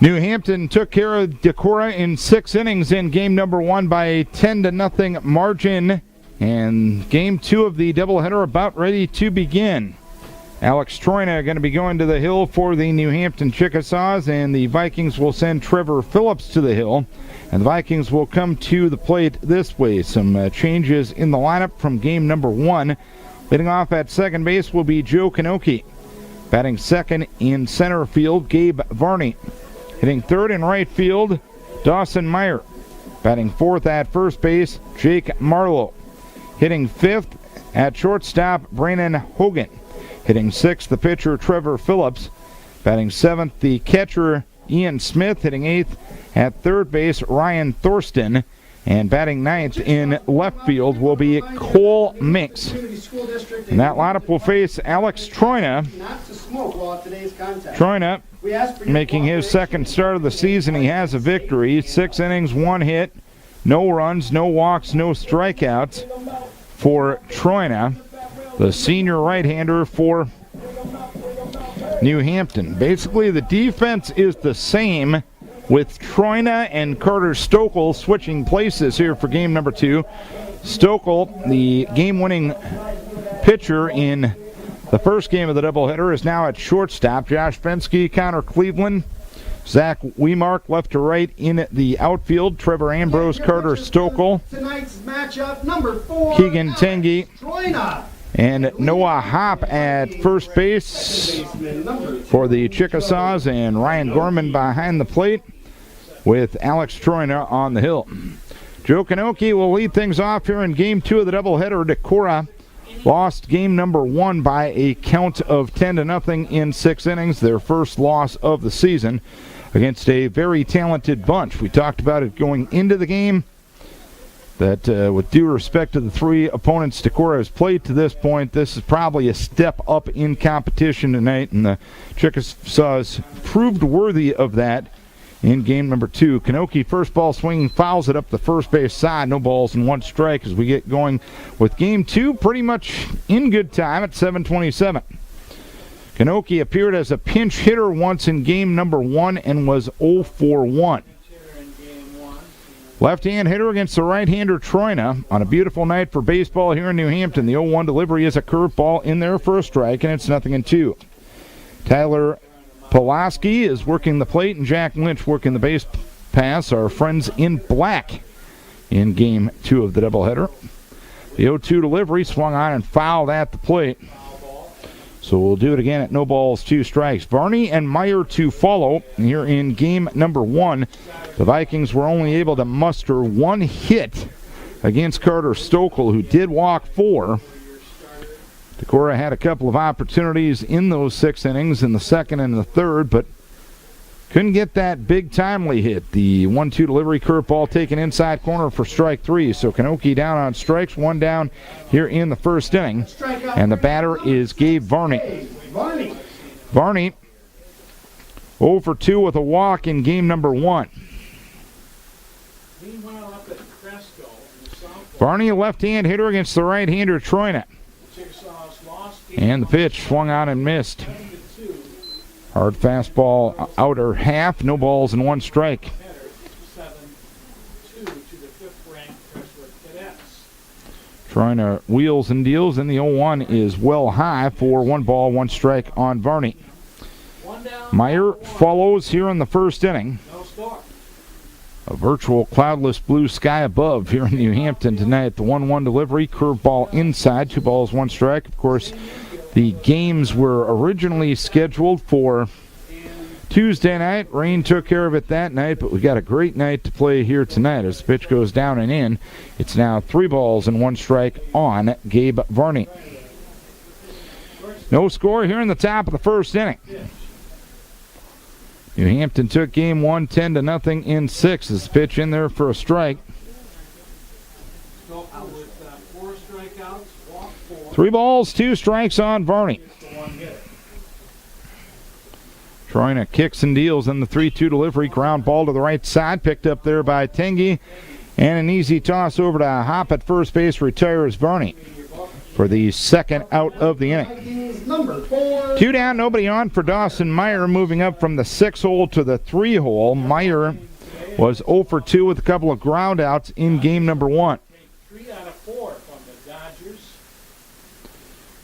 New Hampton took care of Decorah in 6 innings in game number 1 by a 10-0 margin. And game 2 of the doubleheader about ready to begin. Alex Troina going to be going to the hill for the New Hampton Chickasaws, and the Vikings will send Trevor Phillips to the hill. And the Vikings will come to the plate this way. Some changes in the lineup from game number 1. Leading off at second base will be Joe Kanoki. Batting second in center field, Gabe Varney. Hitting third in right field, Dawson Meyer. Batting fourth at first base, Jake Marlowe. Hitting fifth at shortstop, Brandon Hogan. Hitting sixth, the pitcher, Trevor Phillips. Batting seventh, the catcher, Ian Smith. Hitting eighth at third base, Ryan Thorston. And batting ninth in left field will be Cole Minks. And that lineup will face Alex Troina. Troina making his second start of the season. He has a victory. 6 innings, 1 hit, no runs, no walks, no strikeouts for Troina, the senior right-hander for New Hampton. Basically, the defense is the same, with Troina and Carter Stokel switching places here for game number 2. Stokel, the game-winning pitcher in the first game of the doubleheader, is now at shortstop. Josh Fensky, Connor Cleveland, Zach Wemark left to right in the outfield. Trevor Ambrose, Carter Stokel, tonight's matchup, number 4, Keegan Tengi, and Noah Hopp at first base for the Chickasaws, and Ryan Gorman behind the plate with Alex Troina on the hill. Joe Kanoki will lead things off here in game 2 of the doubleheader. Decorah lost game number 1 by a count of 10-0 in 6 innings, their first loss of the season against a very talented bunch. We talked about it going into the game, that with due respect to the 3 opponents Decorah has played to this point, this is probably a step up in competition tonight, and the Chickasaws proved worthy of that in game number 2. Kanoki, first ball swinging, fouls it up the first base side. No balls and 1 strike as we get going with game 2 pretty much in good time at 7:27. Kanoki appeared as a pinch hitter once in game number 1 and was 0 for 1. Left-hand hitter against the right-hander Troina on a beautiful night for baseball here in New Hampton. The 0-1 delivery is a curveball in there for a strike, and it's 0-2. Tyler Pulaski is working the plate, and Jack Lynch working the base pass. Our friends in black in game 2 of the doubleheader. The 0-2 delivery swung on and fouled at the plate. So we'll do it again at no balls, 2 strikes. Varney and Meyer to follow here in game number 1. The Vikings were only able to muster 1 hit against Carter Stokel, who did walk 4. Decorah had a couple of opportunities in those 6 innings, in the second and the third, but couldn't get that big timely hit. The 1-2 delivery curveball taken inside corner for strike 3. So Kanoki down on strikes, 1 down here in the first inning. And the batter is Gabe Varney. Varney 0 for 2 with a walk in game number 1. Varney, a left-hand hitter against the right-hander Troina. And the pitch swung on and missed. Hard fastball, outer half, no balls and 1 strike. Troina wheels and deals, and the 0-1 is well high for 1 ball, 1 strike on Varney. Meyer follows here in the first inning. A virtual cloudless blue sky above here in New Hampton tonight. The 1-1 delivery, curveball inside, 2 balls, 1 strike. Of course, the games were originally scheduled for Tuesday night. Rain took care of it that night, but we got a great night to play here tonight. As the pitch goes down and in, it's now 3 balls and 1 strike on Gabe Varney. No score here in the top of the first inning. New Hampton took game 1 10-0 in 6. As the pitch in there for a strike. 3 balls, 2 strikes on Varney. Troina kicks and deals in the 3-2 delivery. Ground ball to the right side, picked up there by Tengi. And an easy toss over to Hopp at first base, retires Varney. for the second out of the inning. Vikings, number 4. 2 down, nobody on for Dawson Meyer, moving up from the 6-hole to the 3-hole. Meyer was 0 for 2 with a couple of ground outs in game number 1. 3 out of 4 from the Dodgers.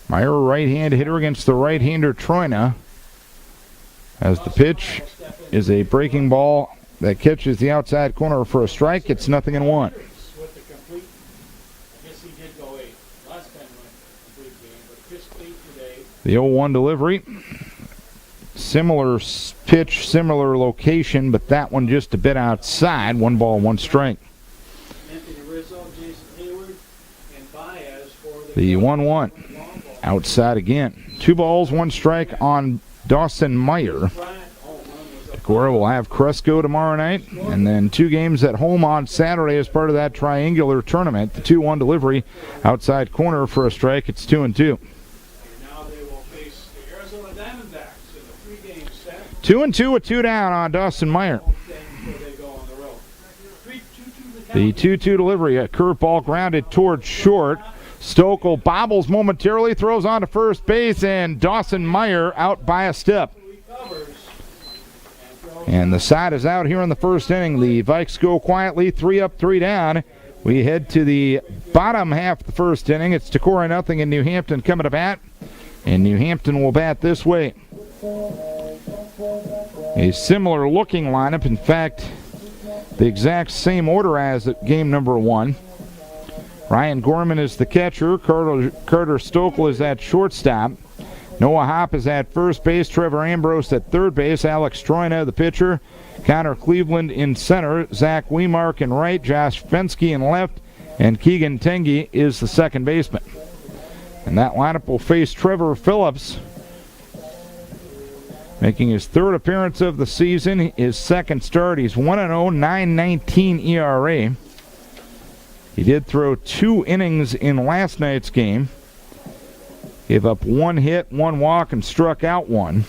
Meyer, a right-hand hitter against the right-hander Troina, as the pitch is a breaking ball that catches the outside corner for a strike. It's 0-1. With the complete, I guess he did go 8. Last time went complete game, but just 8 today. The 0-1 delivery. Similar pitch, similar location, but that one just a bit outside. 1 ball, 1 strike. Anthony Rizzo, Jason Hayward, and Baez for The 1-1 outside again. 2 balls, 1 strike on Dawson Meyer. Decorah will have Cresco tomorrow night, and then 2 games at home on Saturday as part of that triangular tournament. The 2-1 delivery outside corner for a strike. It's 2-2. And now they will face the Arizona Diamondbacks in the 3-game set. 2-2 with 2 down on Dawson Meyer. Before they go on the road. 3-2 The 2-2 delivery, a curveball grounded towards short. Stokel bobbles momentarily, throws on to first base, and Dawson Meyer out by a step. And the side is out here in the first inning. The Vikes go quietly, 3 up, 3 down. We head to the bottom half of the first inning. It's Decorah nothing in New Hampton coming to bat. And New Hampton will bat this way. A similar looking lineup. In fact, the exact same order as at game number 1. Ryan Gorman is the catcher. Carter Stokel is at shortstop. Noah Hopp is at first base. Trevor Ambrose at third base. Alex Troina, the pitcher. Connor Cleveland in center. Zach Wemark in right. Josh Fensky in left. And Keegan Tengi is the second baseman. And that lineup will face Trevor Phillips, making his 3rd appearance of the season. His 2nd start. He's 1-0, 9.19 ERA. He did throw 2 innings in last night's game. Gave up 1 hit, 1 walk, and struck out 1.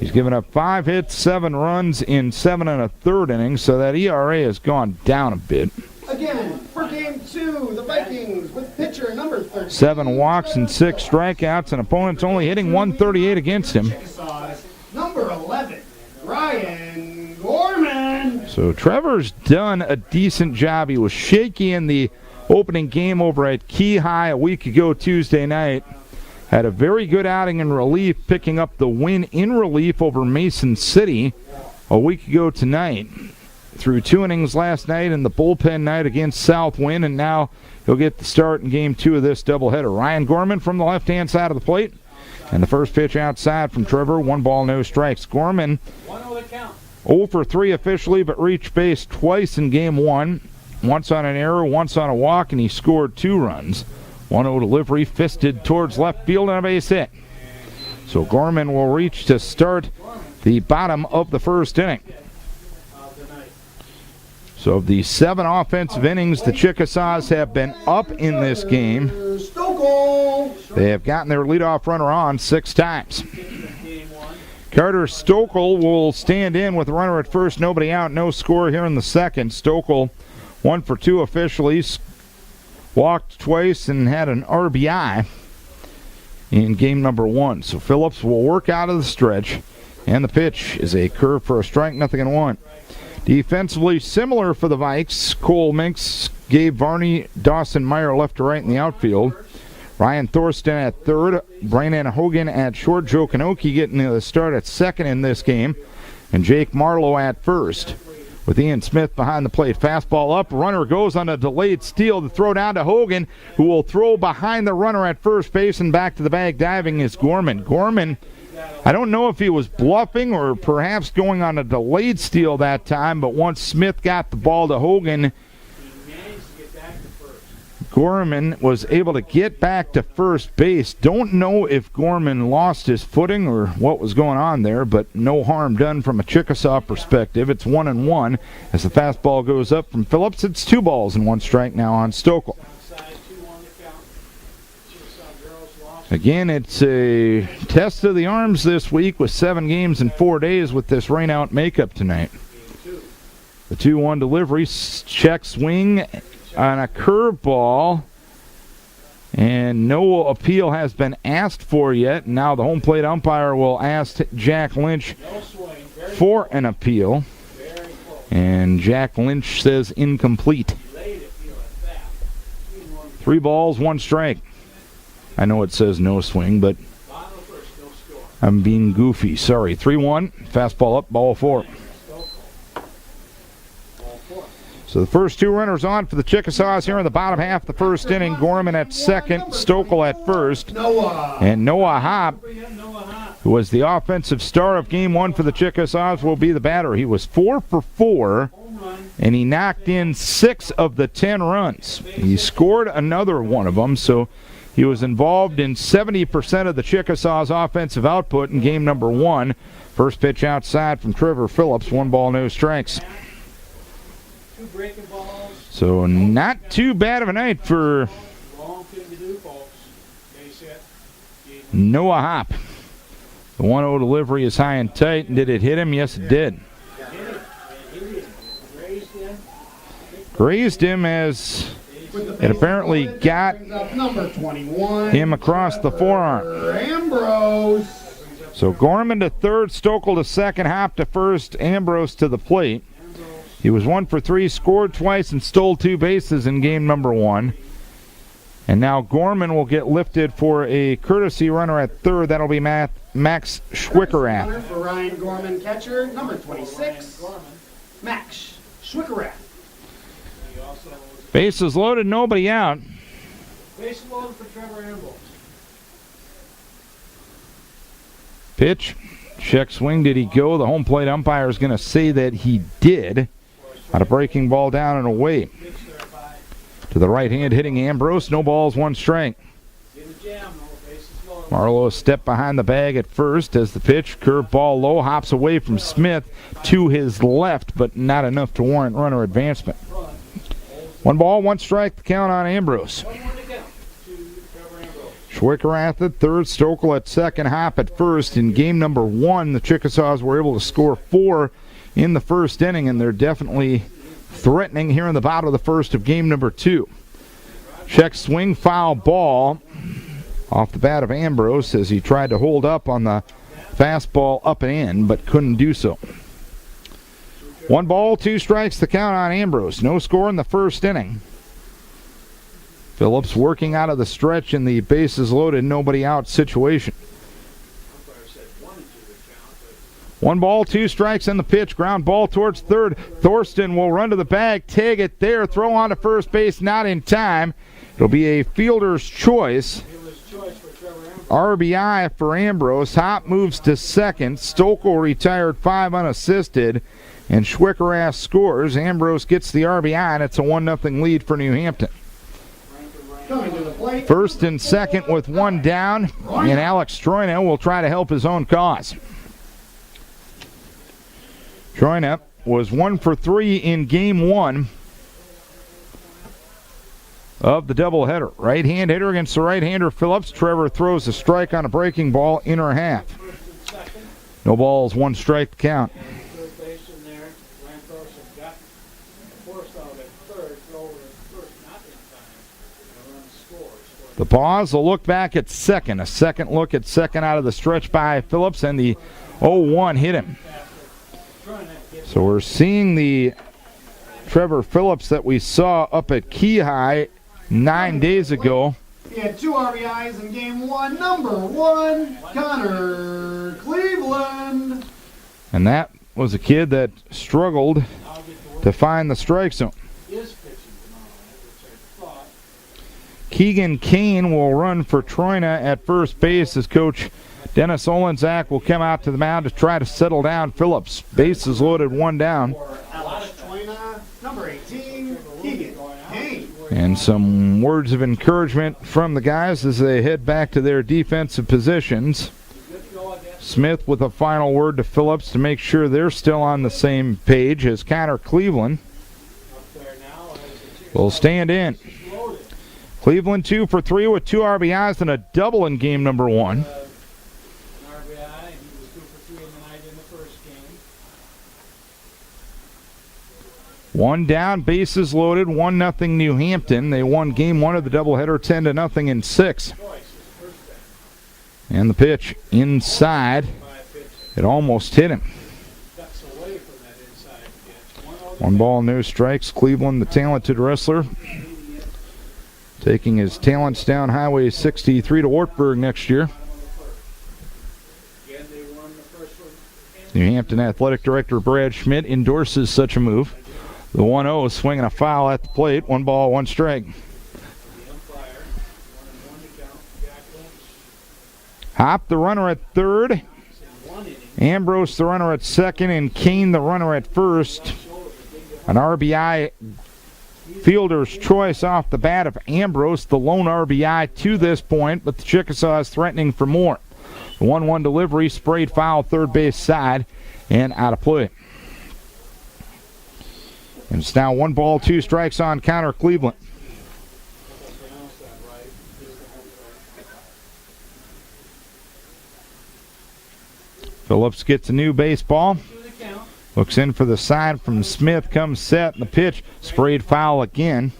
He's given up 5 hits, 7 runs in 7 1/3 innings, so that ERA has gone down a bit. Again, for game 2, the Vikings with pitcher number 13. 7 walks and 6 strikeouts, and opponents only hitting 138 against him. Number 11, Ryan Gorman. So Trevor's done a decent job. He was shaky in the opening game over at Key High a week ago Tuesday night. Had a very good outing in relief, picking up the win in relief over Mason City a week ago tonight. Threw 2 innings last night in the bullpen night against Southwind, and now he'll get the start in game 2 of this doubleheader. Ryan Gorman from the left-hand side of the plate. And the first pitch outside from Trevor, 1 ball, no strikes. Gorman 0 for 3 officially, but reached base twice in game 1. Once on an error, once on a walk, and he scored 2 runs. 1-0 delivery, fisted towards left field and a base hit. So Gorman will reach to start the bottom of the first inning. So of the 7 offensive innings the Chickasaws have been up in this game, they have gotten their leadoff runner on 6 times. Carter Stokel will stand in with a runner at first, nobody out, no score here in the second. Stokel 1 for 2 officially, walked twice and had an RBI in game number 1. So Phillips will work out of the stretch, and the pitch is a curve for a strike, 0-1. Defensively similar for the Vikes. Cole Minks, Gabe Varney, Dawson Meyer left to right in the outfield. Ryan Thorsten at third, Brandon Hogan at short, Joe Kanoki getting the start at second in this game, and Jake Marlowe at first. With Ian Smith behind the plate. Fastball up, runner goes on a delayed steal to throw down to Hogan, who will throw behind the runner at first base, and back to the bag diving is Gorman. Gorman, I don't know if he was bluffing or perhaps going on a delayed steal that time, but once Smith got the ball to Hogan, Gorman was able to get back to first base. Don't know if Gorman lost his footing or what was going on there, but no harm done from a Chickasaw perspective. It's 1-1 as the fastball goes up from Phillips. It's 2 balls and 1 strike now on Stokel. Again, it's a test of the arms this week with 7 games in 4 days with this rainout makeup tonight. The 2-1 delivery, check swing on a curveball. And no appeal has been asked for yet. Now the home plate umpire will ask Jack Lynch for an appeal. And Jack Lynch says incomplete. 3 balls, 1 strike. I know it says no swing, but I'm being goofy. Sorry. 3-1. Fastball up, ball 4. So the first 2 runners on for the Chickasaws here in the bottom half of the first inning. Gorman at second, Stokel at first. And Noah Hopp, who was the offensive star of game 1 for the Chickasaws, will be the batter. He was 4 for 4, and he knocked in 6 of the 10 runs. He scored another one of them, so he was involved in 70% of the Chickasaws' offensive output in game number 1. First pitch outside from Trevor Phillips, 1 ball, no strikes. So not too bad of a night for Noah Hopp. The 1-0 delivery is high and tight. And did it hit him? Yes, it did. Grazed him as it apparently got him across the forearm. So Gorman to third, Stokel to second, Hopp to first, Ambrose to the plate. He was 1 for 3, scored twice, and stole 2 bases in game number 1. And now Gorman will get lifted for a courtesy runner at third. That'll be Max Schwickerath. For Ryan Gorman, catcher, number 26, Max Schwickerath. Bases loaded, nobody out. Base loaded for Trevor Ambrose. Pitch. Check swing. Did he go? The home plate umpire is going to say that he did. On a breaking ball down and away. To the right hand hitting Ambrose. No balls, 1 strike. Marlowe step behind the bag at first as the pitch. Curve ball low. Hops away from Smith to his left, but not enough to warrant runner advancement. 1 ball, 1 strike. The count on Ambrose. Schwickerath at third, Stokel at second, Hopp at first. In game number 1, the Chickasaws were able to score 4 in the first inning, and they're definitely threatening here in the bottom of the first of game number 2. Check swing, foul ball off the bat of Ambrose as he tried to hold up on the fastball up and in, but couldn't do so. 1 ball, 2 strikes, the count on Ambrose. No score in the first inning. Phillips working out of the stretch in the bases loaded, nobody out situation. 1 ball, 2 strikes in the pitch. Ground ball towards third. Thorsten will run to the bag, tag it there, throw on to first base, not in time. It'll be a fielder's choice. RBI for Ambrose. Hopp moves to second. Stokel retired 5 unassisted. And Schwickerath scores. Ambrose gets the RBI, and it's a 1-0 lead for New Hampton. First and second with 1 down, and Alex Troina will try to help his own cause. Troina was 1 for 3 in game 1 of the doubleheader. Right-hand hitter against the right-hander Phillips. Trevor throws a strike on a breaking ball, inner half. No balls, 1 strike count. The pause, a look back at second. A second look at second out of the stretch by Phillips, and the 0-1 hit him. So we're seeing the Trevor Phillips that we saw up at Key High 9 days ago. He had 2 RBIs in game 1. Number 1, Connor Cleveland. And that was a kid that struggled to find the strike zone. Keegan Kane will run for Troina at first base as Coach Dennis Olenzak will come out to the mound to try to settle down Phillips. Bases loaded, 1 down. Alex Troina, number 18, Keegan Kane. And some words of encouragement from the guys as they head back to their defensive positions. Smith with a final word to Phillips to make sure they're still on the same page as Connor Cleveland will stand in. Cleveland 2 for 3 with 2 RBIs and a double in game number 1. One down, bases loaded, 1-0 New Hampton. They won game one of the doubleheader 10-0 in 6. And the pitch inside. It almost hit him. One ball, no strikes. Cleveland, the talented wrestler, taking his talents down Highway 63 to Wartburg next year. New Hampton Athletic Director Brad Schmidt endorses such a move. The 1-0 swinging a foul at the plate. 1 ball, 1 strike. Hop, the runner at third. Ambrose, the runner at second. And Kane, the runner at first. An RBI fielder's choice off the bat of Ambrose, the lone RBI to this point, but the Chickasaws threatening for more. The 1-1 delivery, sprayed foul, third base side, and out of play. And it's now 1 ball, 2 strikes on counter Cleveland. Phillips gets a new baseball. Looks in for the side from Smith, comes set, and the pitch sprayed foul again.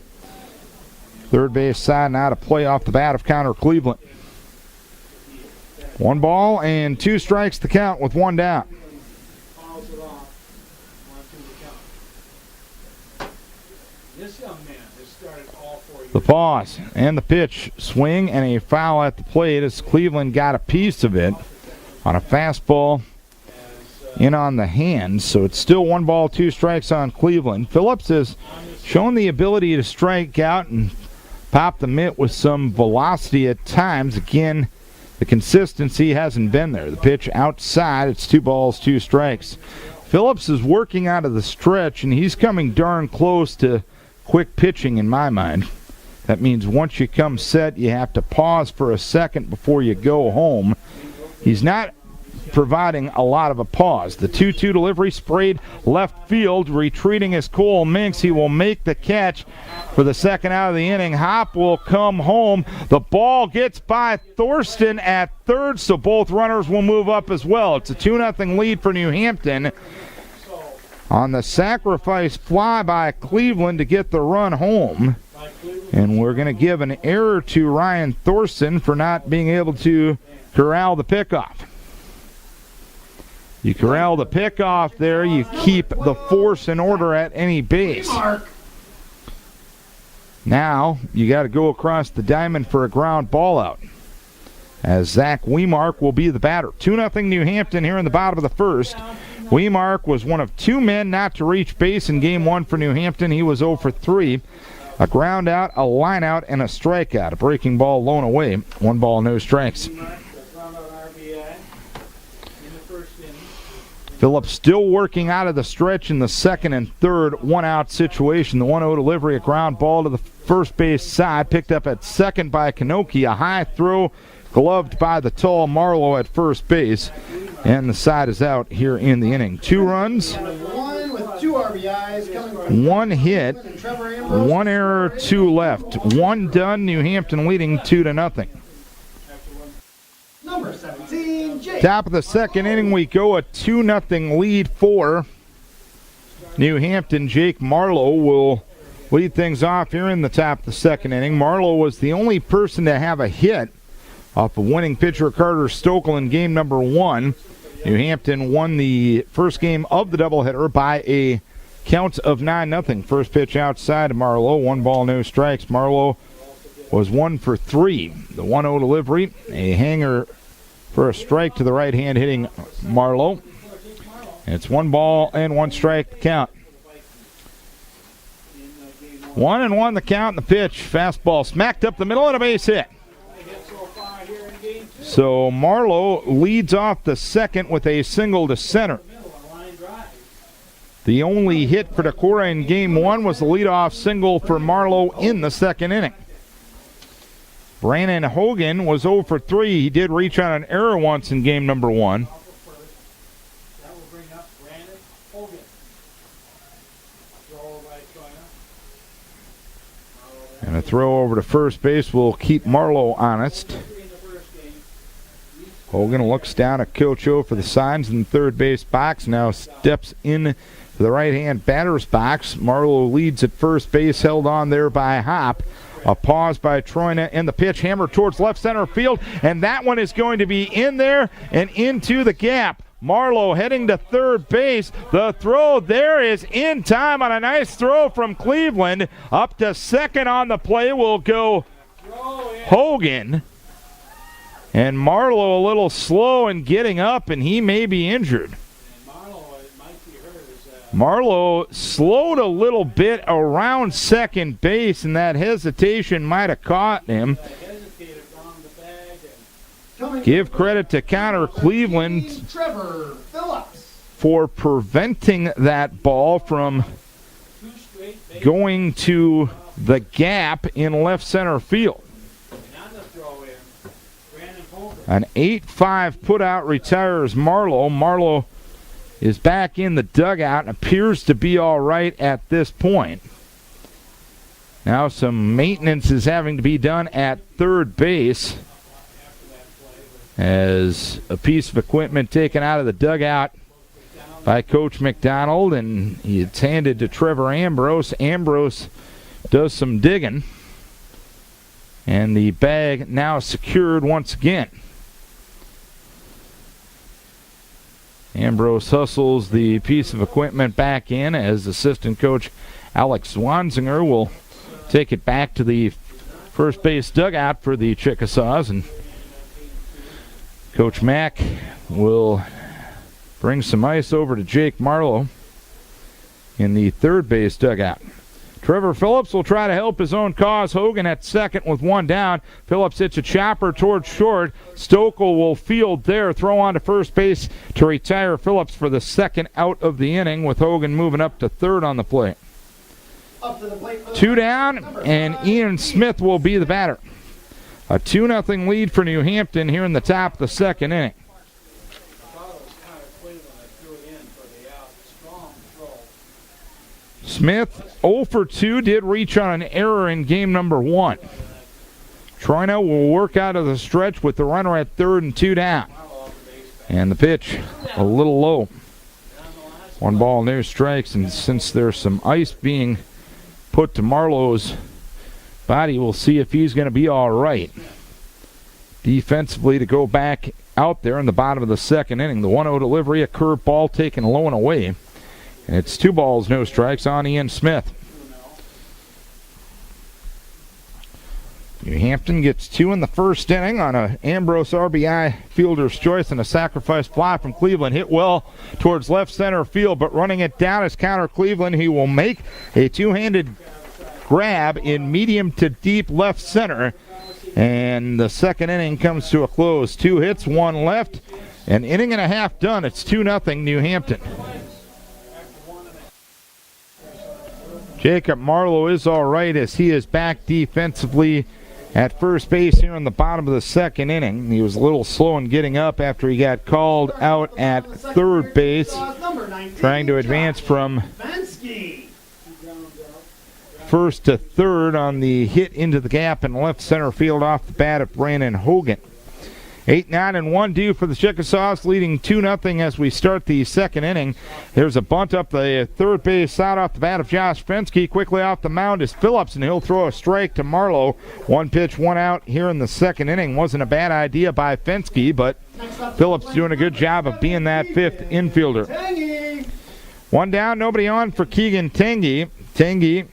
Third base side and out of play off the bat of counter Cleveland. 1 ball and 2 strikes to count with 1 down. The pause and the pitch, swing and a foul at the plate as Cleveland got a piece of it on a fastball in on the hands. So it's still 1 ball, 2 strikes on Cleveland. Phillips has shown the ability to strike out and pop the mitt with some velocity at times. Again, the consistency hasn't been there. The pitch outside, it's 2 balls, 2 strikes. Phillips is working out of the stretch, and he's coming darn close to quick pitching in my mind. That means once you come set, you have to pause for a second before you go home. He's not providing a lot of a pause. The 2-2 delivery sprayed left field. Retreating is Cole Minks. He will make the catch for the second out of the inning. Hop will come home. The ball gets by Thorsten at third, so both runners will move up as well. It's a 2-0 lead for New Hampton on the sacrifice fly by Cleveland to get the run home. And we're going to give an error to Ryan Thorsten for not being able to corral the pickoff. You corral the pickoff there, you keep the force in order at any base. Now you got to go across the diamond for a ground ball out, as Zach Wemark will be the batter. 2-0 New Hampton here in the bottom of the first. Wemark was one of 2 men not to reach base in game 1 for New Hampton. He was 0 for 3. A ground out, a line out, and a strikeout. A breaking ball blown away. 1 ball, no strikes. Phillips still working out of the stretch in the second and third 1-out situation. The 1-0 delivery, a ground ball to the first base side, picked up at second by Kanoki. A high throw gloved by the tall Marlowe at first base. And the side is out here in the inning. 2 runs, 2 RBIs coming 1 hit, 1 error, 2 left. 1 done, New Hampton leading 2-0. Number 17, Jake. Top of the second inning we go, a 2-0 lead for New Hampton. Jake Marlowe will lead things off here in the top of the second inning. Marlowe was the only person to have a hit off of winning pitcher Carter Stokel in game number 1. New Hampton won the first game of the doubleheader by a count of 9-0. First pitch outside of Marlowe, 1 ball, no strikes. Marlowe was 1 for 3. The 1-0 delivery, a hanger for a strike to the right hand hitting Marlowe. And it's 1 ball and 1 strike count. 1-1 the count and the pitch. Fastball smacked up the middle and a base hit. So Marlowe leads off the second with a single to center. The only hit for Decorah in game 1 was the leadoff single for Marlowe in the second inning. Brandon Hogan was 0 for 3. He did reach on an error once in game number 1. And a throw over to first base will keep Marlowe honest. Hogan looks down at Coach O for the signs in the third base box. Now steps in to the right-hand batter's box. Marlowe leads at first base, held on there by Hop. A pause by Troina, and the pitch hammered towards left center field, and that one is going to be in there and into the gap. Marlowe heading to third base. The throw there is in time on a nice throw from Cleveland. Up to second on the play will go Hogan. And Marlowe a little slow in getting up, and he may be injured. Marlowe slowed a little bit around second base, and that hesitation might have caught him. Give credit to Connor Cleveland for preventing that ball from going to the gap in left center field. An 8-5 putout retires Marlowe. Marlowe is back in the dugout and appears to be all right at this point. Now some maintenance is having to be done at third base as a piece of equipment taken out of the dugout by Coach McDonald, and it's handed to Trevor Ambrose. Ambrose does some digging, and the bag now secured once again. Ambrose hustles the piece of equipment back in as assistant coach Alex Swanzinger will take it back to the first base dugout for the Chickasaws, and Coach Mack will bring some ice over to Jake Marlowe in the third base dugout. Trevor Phillips will try to help his own cause. Hogan at second with one down. Phillips hits a chopper towards short. Stokel will field there. Throw on to first base to retire Phillips for the second out of the inning, with Hogan moving up to third on the plate. Two down, and Ian Smith will be the batter. A 2-0 lead for New Hampton here in the top of the second inning. Smith 0 for 2, did reach on an error in game number 1. Troina will work out of the stretch with the runner at third and 2 down. And the pitch a little low. 1 ball, no strikes, and since there's some ice being put to Marlowe's body, we'll see if he's going to be all right defensively to go back out there in the bottom of the second inning. The 1-0 delivery, a curve ball taken low and away. And it's 2 balls, no strikes on Ian Smith. New Hampton gets 2 in the first inning on a Ambrose RBI fielder's choice and a sacrifice fly from Cleveland. Hit well towards left center field, but running it down is Connor Cleveland. He will make a two-handed grab in medium to deep left center. And the second inning comes to a close. 2 hits, 1 left. An inning and a half done. It's 2-0 New Hampton. Jacob Marlowe is all right as he is back defensively at first base here in the bottom of the second inning. He was a little slow in getting up after he got called out at third base, trying to advance from first to third on the hit into the gap in left center field off the bat of Brandon Hogan. 8-9-1 due for the Chickasaws, leading 2-0 as we start the second inning. There's a bunt up the third base side off the bat of Josh Fensky. Quickly off the mound is Phillips, and he'll throw a strike to Marlowe. 1 pitch, 1 out here in the second inning. Wasn't a bad idea by Fensky, but Phillips doing a good job of being that fifth infielder. 1 down, nobody on for Keegan Tanguy. Tanguy,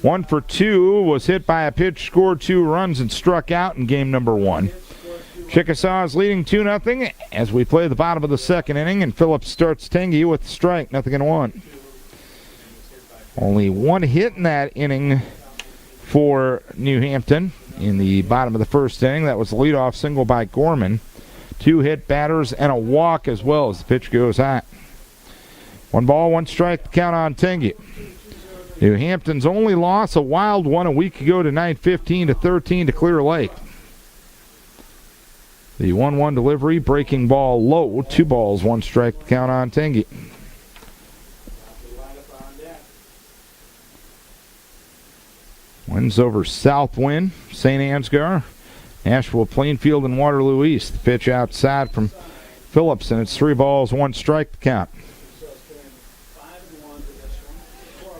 1 for 2, was hit by a pitch, scored 2 runs, and struck out in game number 1. Chickasaws leading 2-0 as we play the bottom of the second inning, and Phillips starts Tanguy with the strike, 0-1. Only 1 hit in that inning for New Hampton in the bottom of the first inning. That was the leadoff single by Gorman. 2 hit batters and a walk as well as the pitch goes high. 1 ball, 1 strike to count on Tanguy. New Hampton's only loss, a wild one a week ago tonight, 15-13 to Clear Lake. The 1-1 delivery, breaking ball low. 2 balls, 1 strike to count on Tanguy. Winds over Southwind, St. Ansgar, Nashville, Plainfield, and Waterloo East. The pitch outside from Phillips, and it's 3 balls, 1 strike to count.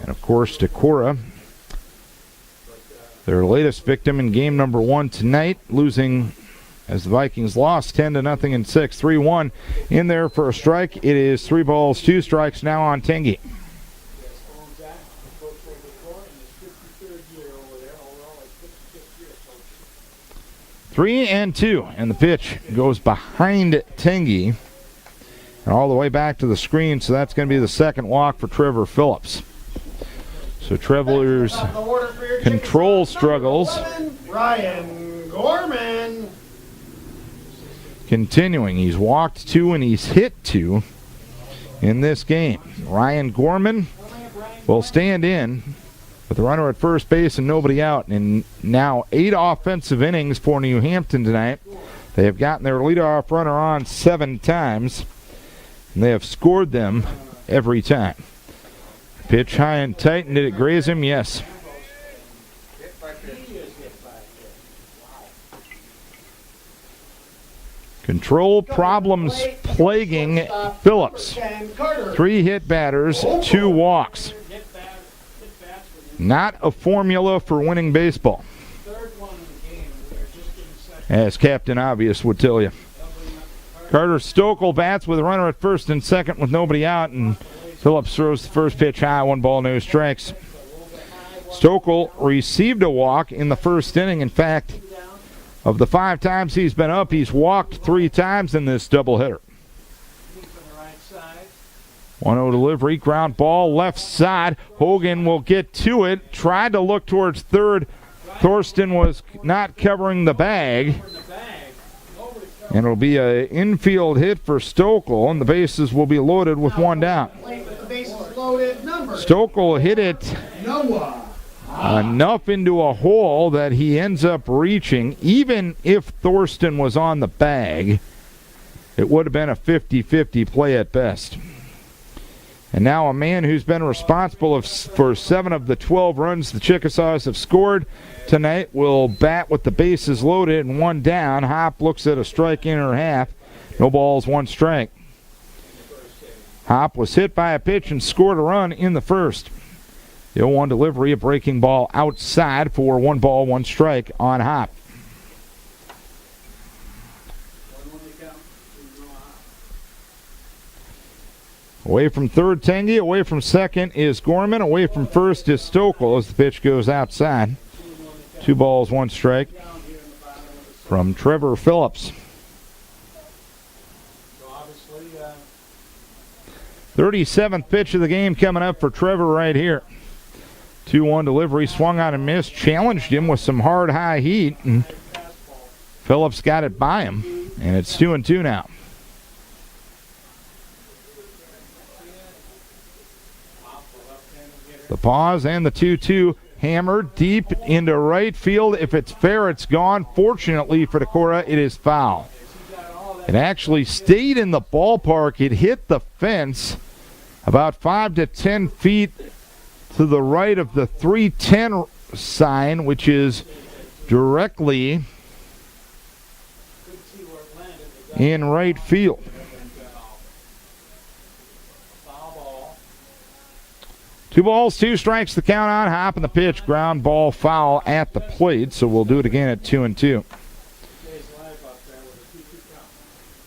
And, of course, Decorah, their latest victim in game number 1 tonight, losing as the Vikings lost 10-0 in 6. 3-1 in there for a strike. It is 3 balls, 2 strikes now on Tengi. 3-2, and the pitch goes behind Tengi and all the way back to the screen, so that's going to be the second walk for Trevor Phillips. So Travelers control struggles. Ryan Gorman. Continuing, he's walked 2 and he's hit 2 in this game. Ryan Gorman will stand in with the runner at first base and nobody out. And now 8 offensive innings for New Hampton tonight. They have gotten their leadoff runner on 7 times, and they have scored them every time. Pitch high and tight, and did it graze him? Yes. Control problems plaguing Phillips. 3 hit batters, 2 walks. Not a formula for winning baseball, as Captain Obvious would tell you. Carter Stokel bats with a runner at first and second with nobody out, and Phillips throws the first pitch high, 1 ball, no strikes. Stokel received a walk in the first inning. In fact, of the 5 times he's been up, he's walked 3 times in this doubleheader. 1-0 delivery, ground ball, left side. Hogan will get to it. Tried to look towards third. Thorsten was not covering the bag. And it'll be an infield hit for Stokel, and the bases will be loaded with 1 down. Stokel hit it enough into a hole that he ends up reaching. Even if Thorsten was on the bag, it would have been a 50-50 play at best. And now a man who's been responsible for 7 of the 12 runs the Chickasaws have scored tonight will bat with the bases loaded and 1 down. Hop looks at a strike inner half. No balls, 1 strike. Hop was hit by a pitch and scored a run in the first. The 0-1 delivery, a breaking ball outside for 1 ball, 1 strike on Hop. Away from third, Tengi. Away from second is Gorman. Away from first is Stokel as the pitch goes outside. 2 balls, 1 strike from Trevor Phillips. 37th pitch of the game coming up for Trevor right here. 2-1 delivery, swung on and missed, challenged him with some hard high heat, and Phillips got it by him, and it's 2-2 now. The pause and the 2-2 hammered deep into right field. If it's fair, it's gone. Fortunately for Decorah, it is foul. It actually stayed in the ballpark. It hit the fence about 5 to 10 feet to the right of the 310 sign, which is directly in right field. Two balls, 2 strikes, the count on Hop, and the pitch, ground ball foul at the plate, so we'll do it again at 2-2.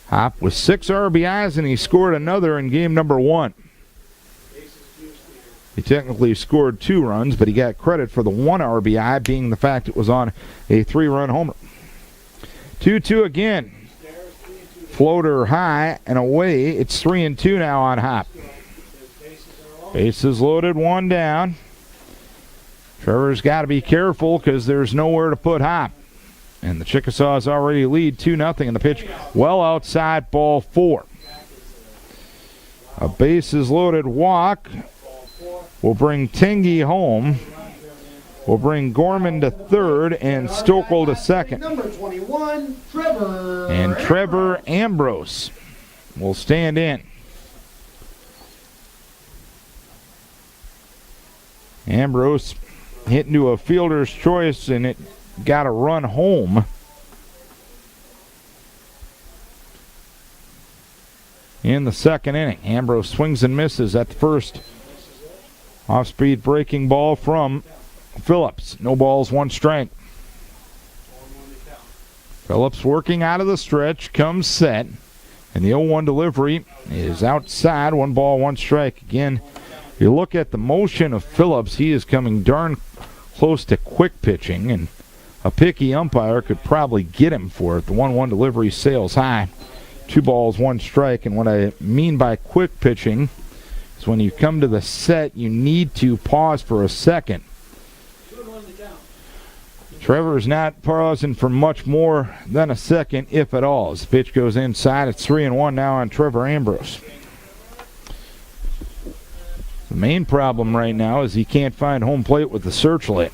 Hop with 6 RBIs, and he scored another in game number 1. He technically scored 2 runs, but he got credit for the 1 RBI, being the fact it was on a 3-run homer. 2-2 again. Floater high and away. It's 3-2 now on Hop. Bases loaded, 1 down. Trevor's got to be careful because there's nowhere to put Hop. And the Chickasaws already lead 2-0 in the pitch. Well outside, ball 4. A bases loaded walk will bring Tengi home. Will bring Gorman to third and Stokel to second. Number 21, Trevor. And Trevor Ambrose will stand in. Ambrose hit into a fielder's choice, and it got a run home. In the second inning, Ambrose swings and misses at the first Off-speed breaking ball from Phillips. No balls, 1 strike. Phillips working out of the stretch, comes set. And the 0-1 delivery is outside. 1 ball, 1 strike. Again, you look at the motion of Phillips, he is coming darn close to quick pitching, and a picky umpire could probably get him for it. The 1-1 delivery sails high. 2 balls, 1 strike. And what I mean by quick pitching is when you come to the set, you need to pause for a second. Trevor's not pausing for much more than a second, if at all. As the pitch goes inside, it's 3-1 now on Trevor Ambrose. The main problem right now is he can't find home plate with the searchlight.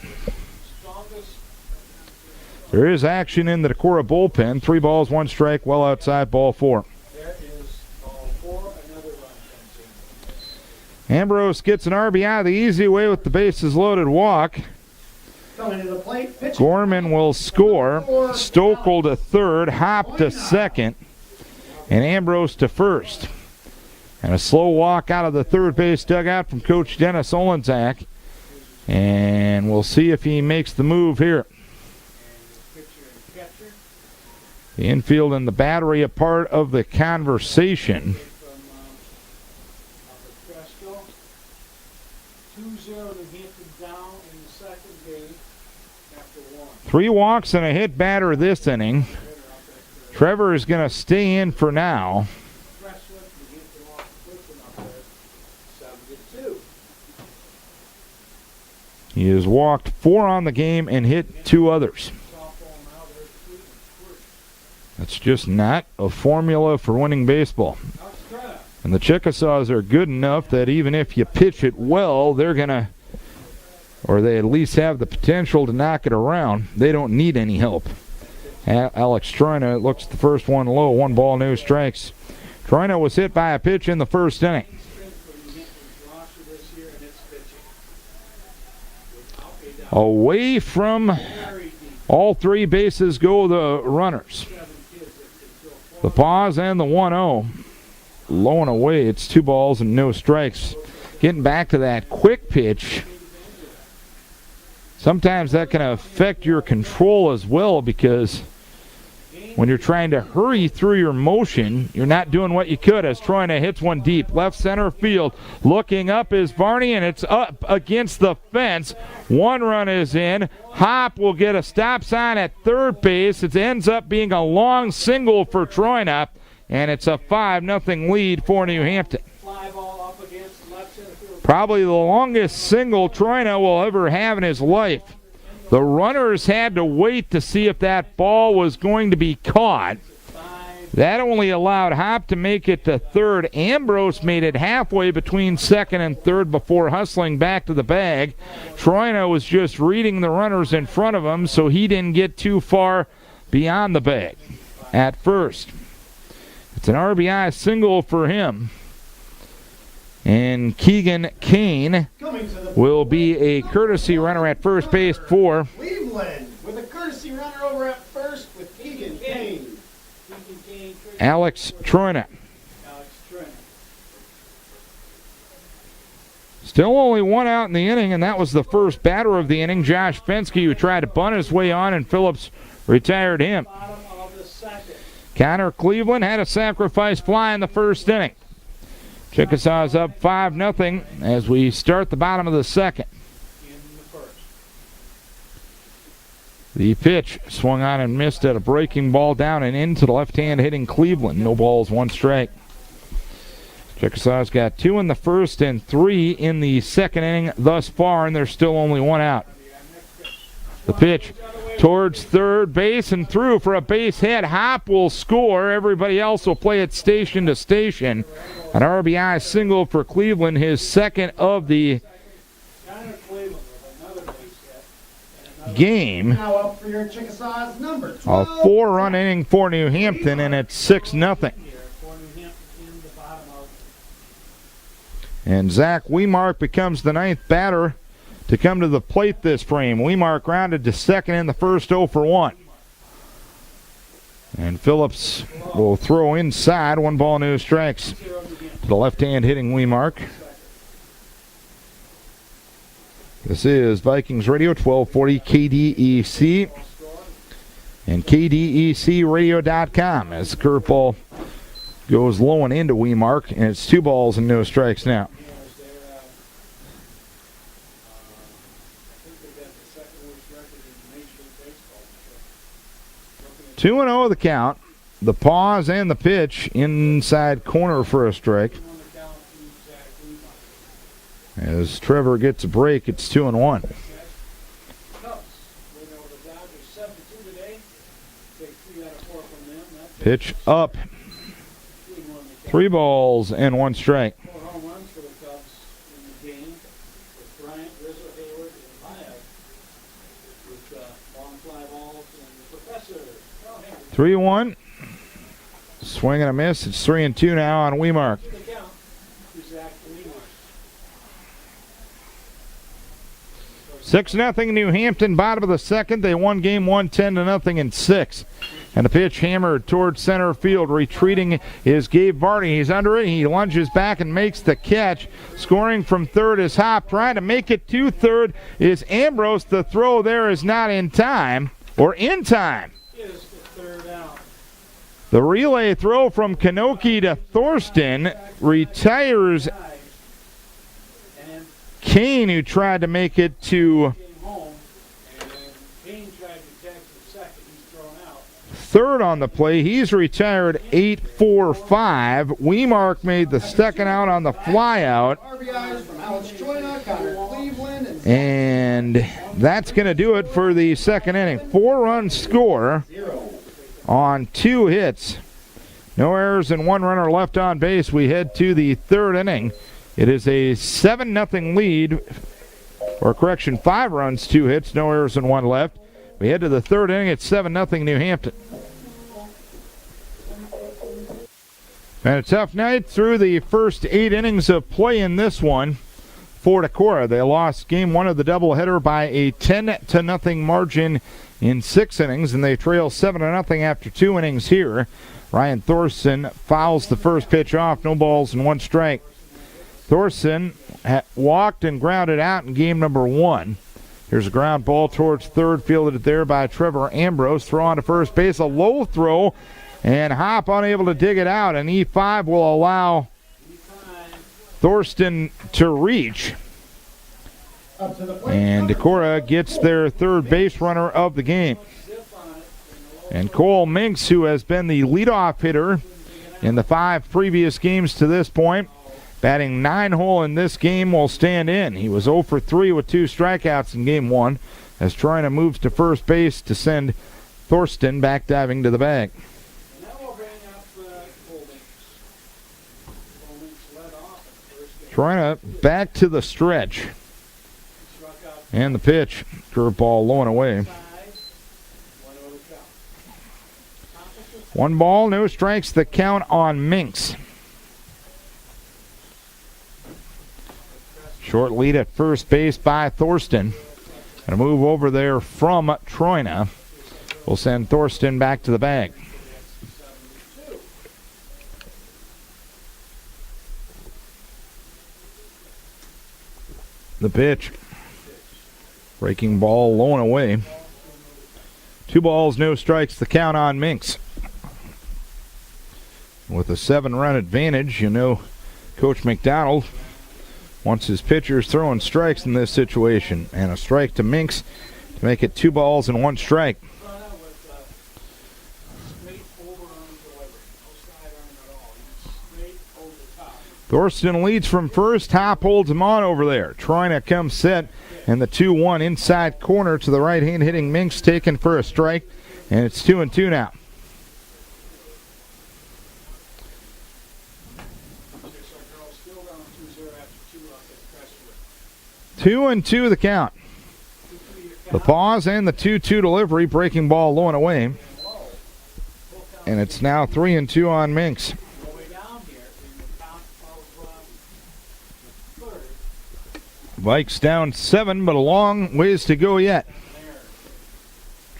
There is action in the Decorah bullpen. 3 balls, 1 strike, well outside, ball 4. Ambrose gets an RBI the easy way with the bases loaded walk. Gorman will score. Stokel to third, Hop to second, and Ambrose to first. And a slow walk out of the third base dugout from Coach Dennis Olenzak. And we'll see if he makes the move here. The infield and the battery a part of the conversation. 2-0 New Hampton down in the second game after 1. 3 walks and a hit batter this inning. Trevor is going to stay in for now. He has walked 4 on the game and hit 2 others. That's just not a formula for winning baseball. And the Chickasaws are good enough that even if you pitch it well, they're going to, or they at least have the potential to knock it around. They don't need any help. Alex Troina looks the first one low. 1 ball, no strikes. Troina was hit by a pitch in the first inning. Away from all 3 bases go the runners. The pause and the 1-0. Low and away, it's 2 balls and no strikes. Getting back to that quick pitch, sometimes that can affect your control as well, because when you're trying to hurry through your motion, you're not doing what you could. As Troina hits one deep, left center field. Looking up is Varney, and it's up against the fence. 1 run is in. Hop will get a stop sign at third base. It ends up being a long single for Troina, and it's a 5-0 lead for New Hampton. Probably the longest single Troina will ever have in his life. The runners had to wait to see if that ball was going to be caught. That only allowed Hop to make it to third. Ambrose made it halfway between second and third before hustling back to the bag. Troina was just reading the runners in front of him, so he didn't get too far beyond the bag at first. It's an RBI single for him. And Keegan Kane will be a courtesy runner at first base for Cleveland with a courtesy runner over at first with Keegan Kane. Alex Troina. Still only 1 out in the inning, and that was the first batter of the inning, Josh Fensky, who tried to bunt his way on, and Phillips retired him. Connor Cleveland had a sacrifice fly in the first inning. Chickasaws up 5-0 as we start the bottom of the second. The pitch swung on and missed at a breaking ball down and into the left-hand hitting Cleveland. No balls, 1 strike. Chickasaws got 2 in the first and 3 in the second inning thus far, and there's still only 1 out. The pitch towards third base and through for a base hit. Hop will score. Everybody else will play it station to station. An RBI single for Cleveland, his second of the game. Now up for your Chickasaws, number 12. A 4-run inning for New Hampton, and it's 6-0. And Zach Wemark becomes the 9th batter to come to the plate this frame. Wemark grounded to second in the first, 0 for 1. And Phillips will throw inside. 1 ball, no strikes to the left-hand hitting Wemark. This is Vikings Radio, 1240 KDEC and KDECradio.com as the curveball goes low and into Weemark, and it's 2 balls and no strikes now. 2-0 the count. The pause and the pitch inside corner for a strike. As Trevor gets a break, it's 2-1. Pitch up. 3 balls and 1 strike. Home runs for the Cubs in the game with Bryant, Rizzo, Hayward, and Maya with long fly balls and the Professor. 3-1. Swing and a miss. It's 3-2 now on Weemark. 6-0 New Hampton, bottom of the second. They won game 1 10-0 in 6. And the pitch hammered towards center field. Retreating is Gabe Varney. He's under it. He lunges back and makes the catch. Scoring from third is Hop. Trying to make it to third is Ambrose. The throw there is not in time, or in time. Is the third out. The relay throw from Kanoki to Thorsten retires Kane, who tried to make it to third on the play. He's retired 8-4-5. Weemark made the second out on the fly out. And that's going to do it for the second inning. 4-run score on 2 hits. No errors and 1 runner left on base. We head to the third inning. It is a 7-0 lead, or correction, 5 runs, 2 hits, no errors and 1 left. We head to the third inning. It's 7-0 New Hampton. And a tough night through the first 8 innings of play in this one for Decorah. They lost game 1 of the doubleheader by a 10-0 margin in 6 innings, and they trail 7-0 after 2 innings here. Ryan Thorson fouls the first pitch off, no balls and 1 strike. Thorson walked and grounded out in game number 1. Here's a ground ball towards third, fielded there by Trevor Ambrose. Throw on to first base, a low throw, and Hop unable to dig it out. And E5 will allow Thorsten to reach. And Decorah gets their third base runner of the game. And Cole Minks, who has been the leadoff hitter in the 5 previous games to this point, batting 9-hole in this game, will stand in. He was 0 for 3 with 2 strikeouts in game 1 as Troina moves to first base to send Thorsten back diving to the bag. Now we'll bring up Cole Minks led off at first. Troina back to the stretch. And the pitch. Curveball low and away. 1 ball, no strikes, the count on Minks. Short lead at first base by Thorsten. And a move over there from Troina will send Thorsten back to the bag. The pitch. Breaking ball low and away. 2 balls, no strikes, the count on Minks. With a 7-run advantage, you know Coach McDonald wants his pitchers throwing strikes in this situation. And a strike to Minks to make it 2 balls and 1 strike. Thorsten leads from first. Hop holds him on over there. Troina comes set, and the 2-1 inside corner to the right-hand hitting Minks taken for a strike. And it's 2-2 now. 2-2 the count. The pause and the 2-2 delivery. Breaking ball low and away. And it's now 3-2 on Minks. Vikes down 7, but a long ways to go yet.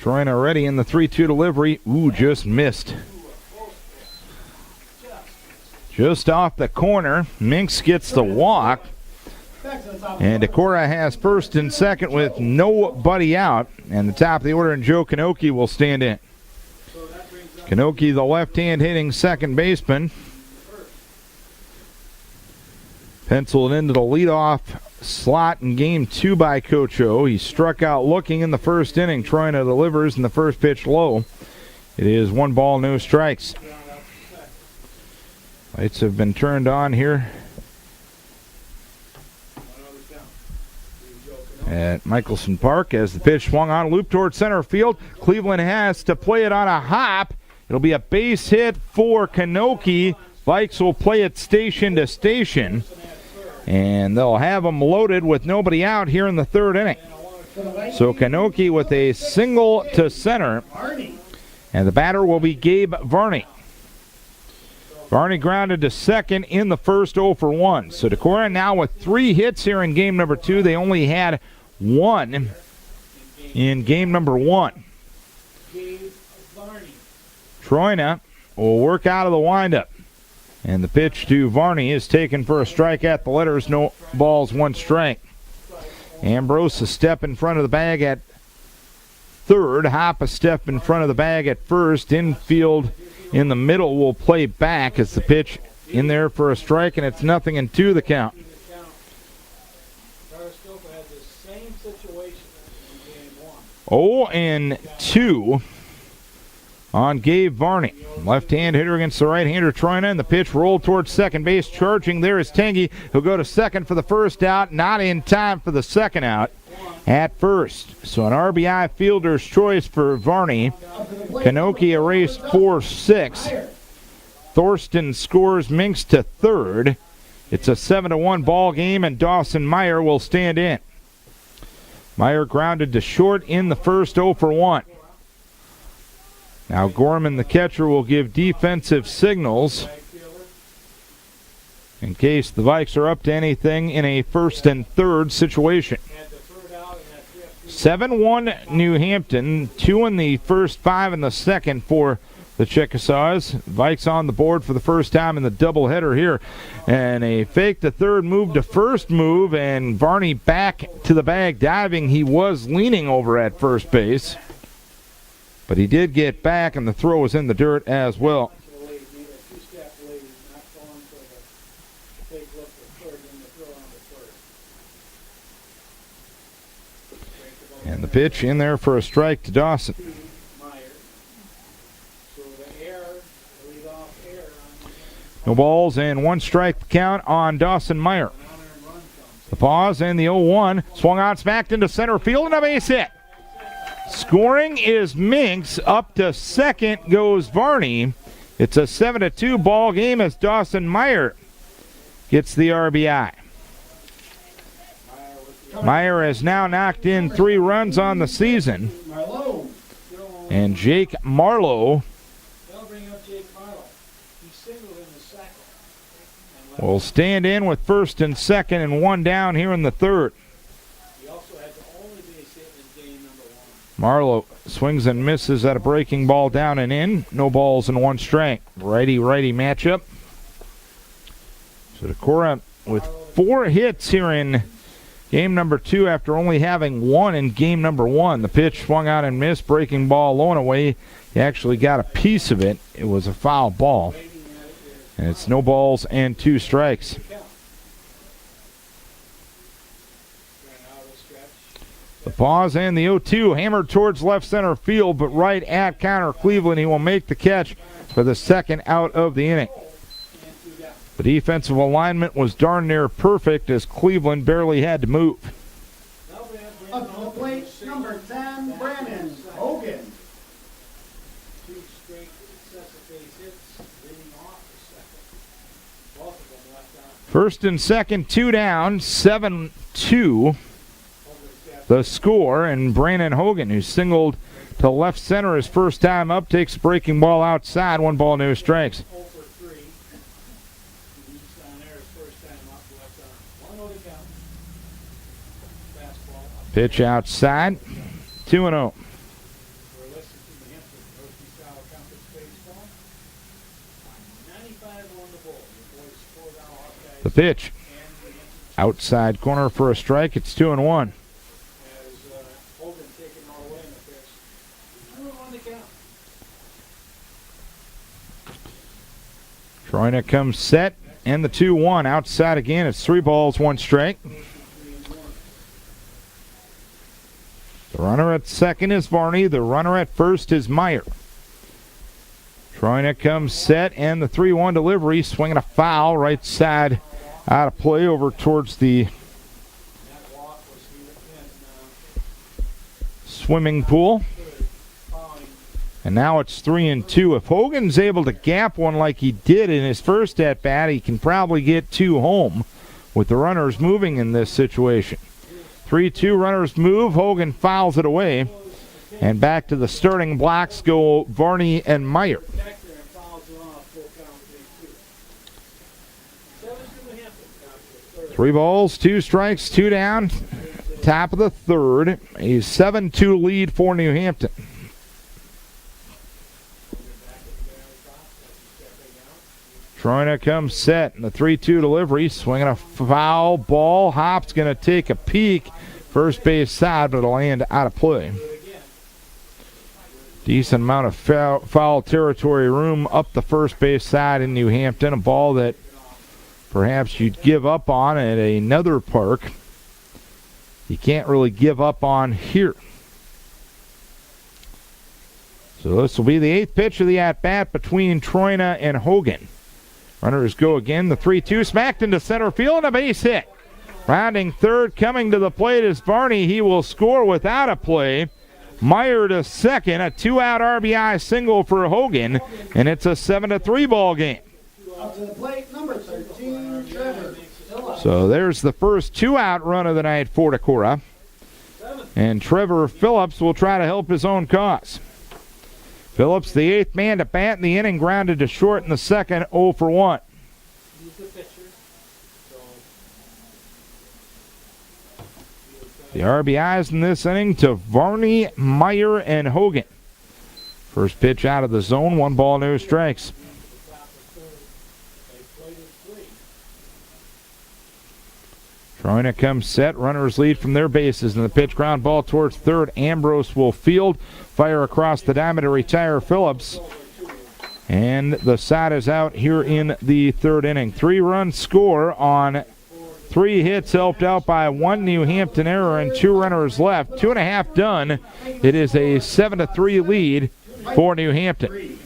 Troina ready in the 3-2 delivery. Ooh, just missed. Just off the corner. Minks gets the walk. Back to the top. And Decorah has first and second with nobody out. And the top of the order, and Joe Kanoki will stand in. Kanoki, the left-hand hitting second baseman. Penciled into the leadoff slot in game 2 by Coach O. He struck out looking in the first inning. Troina delivers in the first pitch low. It is 1 ball, no strikes. Lights have been turned on here at Michelson Park as the pitch swung on, loop toward center field. Cleveland has to play it on a hop. It'll be a base hit for Kanoki. Vikes will play it station to station, and they'll have them loaded with nobody out here in the third inning. So Kanoki with a single to center, and the batter will be Gabe Varney. Varney grounded to second in the first, 0 for 1. So Decorah now with 3 hits here in game number 2. They only had 1 in game number 1. Troina will work out of the windup. And the pitch to Varney is taken for a strike at the letters. No balls, 1 strike. Ambrose a step in front of the bag at third. Hop a step in front of the bag at first. Infield in the middle will play back as the pitch in there for a strike, and it's 0-2 the count. 0-2 on Gabe Varney. Left-hand hitter against the right-hander Troina, and the pitch rolled towards second base. Charging there is Tangy. He'll go to second for the first out, not in time for the second out at first. So an RBI fielder's choice for Varney. Kanoki erased 4-6. Thorsten scores Minks to third. It's a 7-1 ball game, and Dawson Meyer will stand in. Meyer grounded to short in the first, 0 for 1. Now Gorman, the catcher, will give defensive signals in case the Vikes are up to anything in a first and third situation. 7-1 New Hampton, 2 in the first, 5 in the second for the Chickasaws. Vikes on the board for the first time in the doubleheader here. And a fake to third move to first move, and Varney back to the bag diving. He was leaning over at first base, but he did get back, and the throw was in the dirt as well. And the pitch in there for a strike to Dawson. No balls and 1 strike count on Dawson Meyer. The pause and the 0-1. Swung on, smacked into center field, and a base hit. Scoring is Minks. Up to second goes Varney. It's a 7-2 ball game as Dawson Meyer gets the RBI. Meyer has now knocked in 3 runs on the season. And Jake Marlowe will stand in with first and second and 1 down here in the third. Marlowe swings and misses at a breaking ball down and in. No balls and 1 strike. Righty-righty matchup. So Decorah with 4 hits here in game number 2 after only having 1 in game number 1. The pitch swung out and missed. Breaking ball low and away. He actually got a piece of it. It was a foul ball. And it's no balls and 2 strikes. The pause and the 0-2 hammered towards left center field, but right at Connor Cleveland. He will make the catch for the second out of the inning. The defensive alignment was darn near perfect as Cleveland barely had to move. Up to the plate, number 10, Brandon Hogan. First and second, 2 down, 7-2 the score, and Brandon Hogan, who singled to left center his first time up, takes a breaking ball outside. 1 ball, no strikes. Pitch outside, 2-0. The pitch Outside corner for a strike. It's 2-1. As Hogan taking all away in the pitch. I don't want to count. Troina comes set, and the 2-1. Outside again. It's 3 balls, 1 strike. The runner at second is Varney. The runner at first is Meyer. Troina comes set, and the 3-1 delivery. Swinging a foul right side out of play over towards the swimming pool. And now it's 3-2. If Hogan's able to gap one like he did in his first at-bat, he can probably get 2 home with the runners moving in this situation. 3-2 runners move. Hogan fouls it away. And back to the starting blocks go Varney and Meyer. 3 balls, 2 strikes, 2 down. Top of the third. A 7-2 lead for New Hampton. Troina comes set, and the 3-2 delivery. Swinging a foul ball. Hop's going to take a peek. First base side, but it'll land out of play. Decent amount of foul territory room up the first base side in New Hampton. A ball that perhaps you'd give up on at another park. You can't really give up on here. So this will be the 8th pitch of the at-bat between Troina and Hogan. Runners go again. The 3-2 smacked into center field and a base hit. Rounding third, coming to the plate is Varney. He will score without a play. Meyer to second, a 2-out RBI single for Hogan, and it's a 7-3 ball game. Up to the plate, number 13, Trevor. So there's the first 2-out run of the night for Decorah. And Trevor Phillips will try to help his own cause. Phillips, the 8th man to bat in the inning, grounded to short in the second, 0 for 1. The RBIs in this inning to Varney, Meyer, and Hogan. First pitch out of the zone, 1 ball, no strikes. Troina comes set, runners lead from their bases, and the pitch ground ball towards third. Ambrose will field, fire across the diamond to retire Phillips. And the side is out here in the third inning. 3-run score on 3 hits, helped out by 1 New Hampton error and 2 runners left. 2.5 done. It is a 7-3 lead for New Hampton.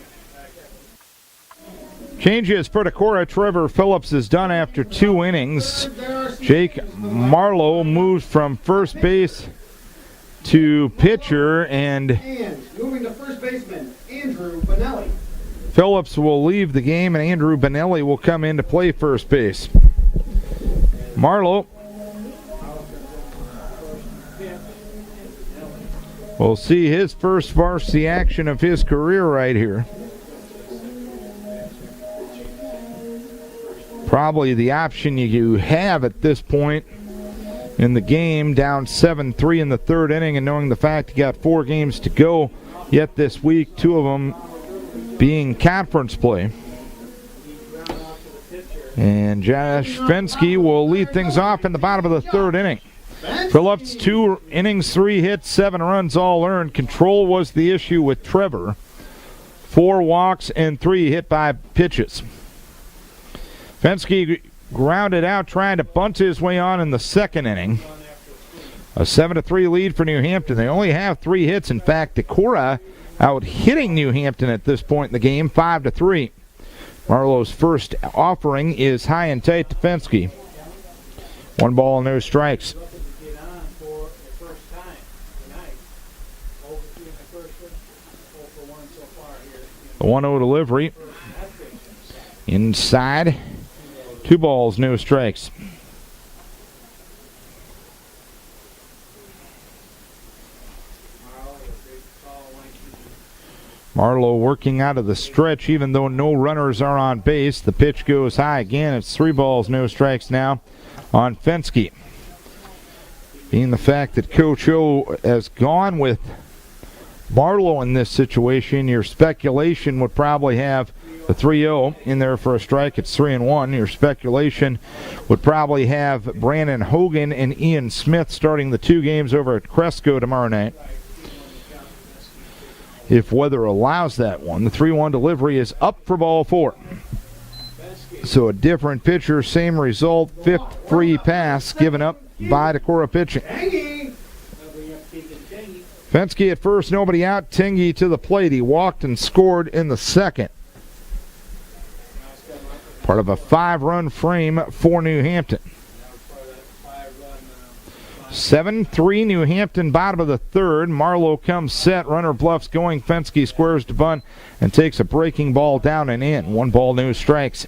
Changes for Decorah. Trevor Phillips is done after 2 innings. Jake Marlowe moves from first base to pitcher, and moving to first baseman, Andrew Bonelli. Phillips will leave the game, and Andrew Bonelli will come in to play first base. Marlowe will see his first varsity action of his career right here. Probably the option you have at this point in the game, down 7-3 in the third inning, and knowing the fact you got 4 games to go yet this week, 2 of them being conference play. And Josh Fensky will lead things off in the bottom of the third inning. Phillips, 2 innings, 3 hits, 7 runs all earned. Control was the issue with Trevor. 4 walks and 3 hit by pitches. Fensky grounded out, trying to bunt his way on in the second inning. A 7-3 lead for New Hampton. They only have 3 hits. In fact, Decorah out hitting New Hampton at this point in the game, 5-3. Marlowe's first offering is high and tight to Fensky. 1 ball, no strikes. The 1-0 delivery. Inside. 2 balls, no strikes. Marlowe working out of the stretch, even though no runners are on base. The pitch goes high again. It's 3 balls, no strikes now on Fensky. Being the fact that Coach O has gone with Marlowe in this situation, your speculation would probably have The 3-0 in there for a strike. It's 3-1. Your speculation would probably have Brandon Hogan and Ian Smith starting the 2 games over at Cresco tomorrow night, if weather allows that one. The 3-1 delivery is up for ball 4. So a different pitcher, same result. 5th free pass given up by Decorah pitching. Fenske at first, nobody out. Tingy to the plate. He walked and scored in the 2nd. Part of a 5-run frame for New Hampton. 7-3 New Hampton, bottom of the 3rd. Marlowe comes set. Runner bluffs going. Fenske squares to bunt and takes a breaking ball down and in. 1 ball, no strikes.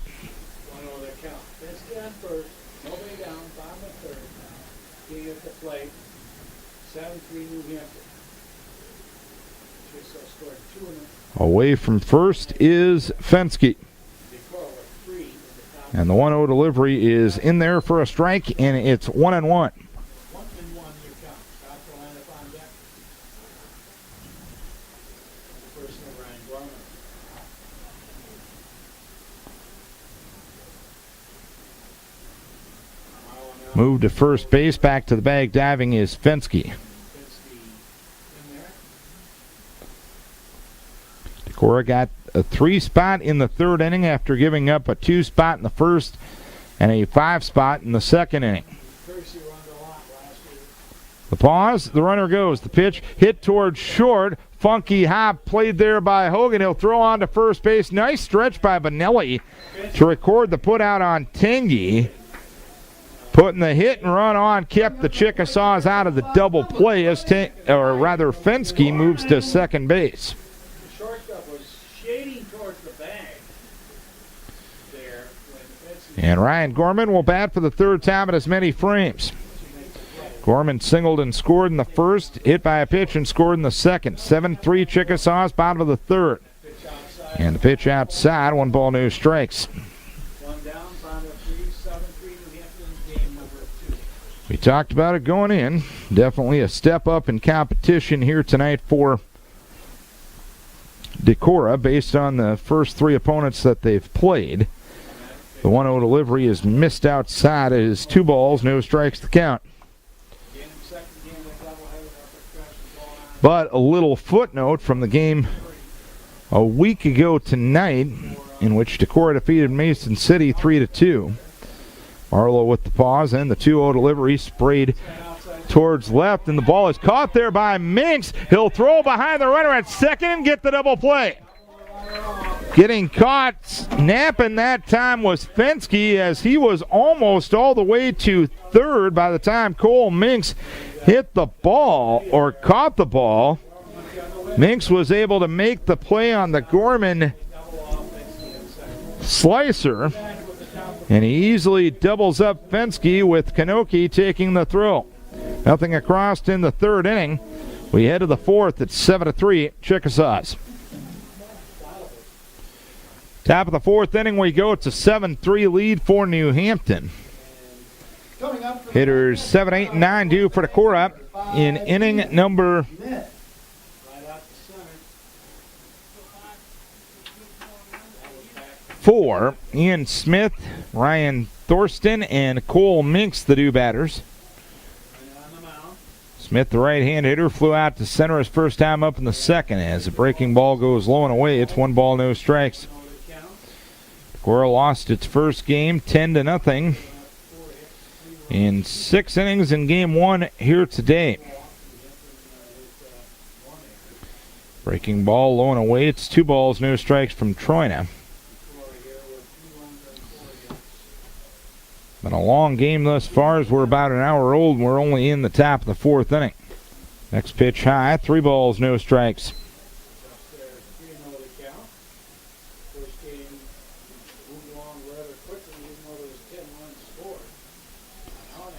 Away from first is Fenske. And the 1-0 delivery is in there for a strike, and it's 1-1. Move to first base, back to the bag, diving is Fenske. Decorah got a 3 spot in the 3rd inning after giving up a 2 spot in the 1st and a 5 spot in the 2nd inning. The pause, the runner goes. The pitch hit towards short. Funky hop played there by Hogan. He'll throw on to first base. Nice stretch by Benelli to record the put out on Tingy. Putting the hit and run on kept the Chickasaws out of the double play as Fenske moves to second base. And Ryan Gorman will bat for the 3rd time in as many frames. Gorman singled and scored in the 1st, hit by a pitch and scored in the 2nd. 7-3 Chickasaws, bottom of the 3rd. And the pitch outside, 1 ball, no strikes. We talked about it going in. Definitely a step up in competition here tonight for Decorah based on the first 3 opponents that they've played. The 1-0 delivery is missed outside. It is 2 balls, no strikes to count. But a little footnote from the game a week ago tonight, in which Decorah defeated Mason City 3-2. Marlowe with the pause, and the 2-0 delivery sprayed towards left, and the ball is caught there by Minks. He'll throw behind the runner at second and get the double play. Getting caught snapping that time was Fenske, as he was almost all the way to third by the time Cole Minks hit the ball or caught the ball. Minks was able to make the play on the Gorman slicer, and he easily doubles up Fenske with Kanoki taking the throw. Nothing across in the 3rd inning. We head to the 4th at 7-3 Chickasaws. Top of the 4th inning we go. It's a 7-3 lead for New Hampton. Hitters 7, 8, and 9 due for Decorah in inning number 4. Ian Smith, Ryan Thorsten, and Cole Minks, the new batters. Smith, the right-hand hitter, flew out to center his first time up in the 2nd. As the breaking ball goes low and away, it's 1 ball, no strikes. Decorah lost its first game 10-0 in 6 innings in game 1 here today. Breaking ball low and away, it's 2 balls, no strikes from Troina. Been a long game thus far, as we're about an hour old and we're only in the top of the 4th inning. Next pitch high, 3 balls, no strikes.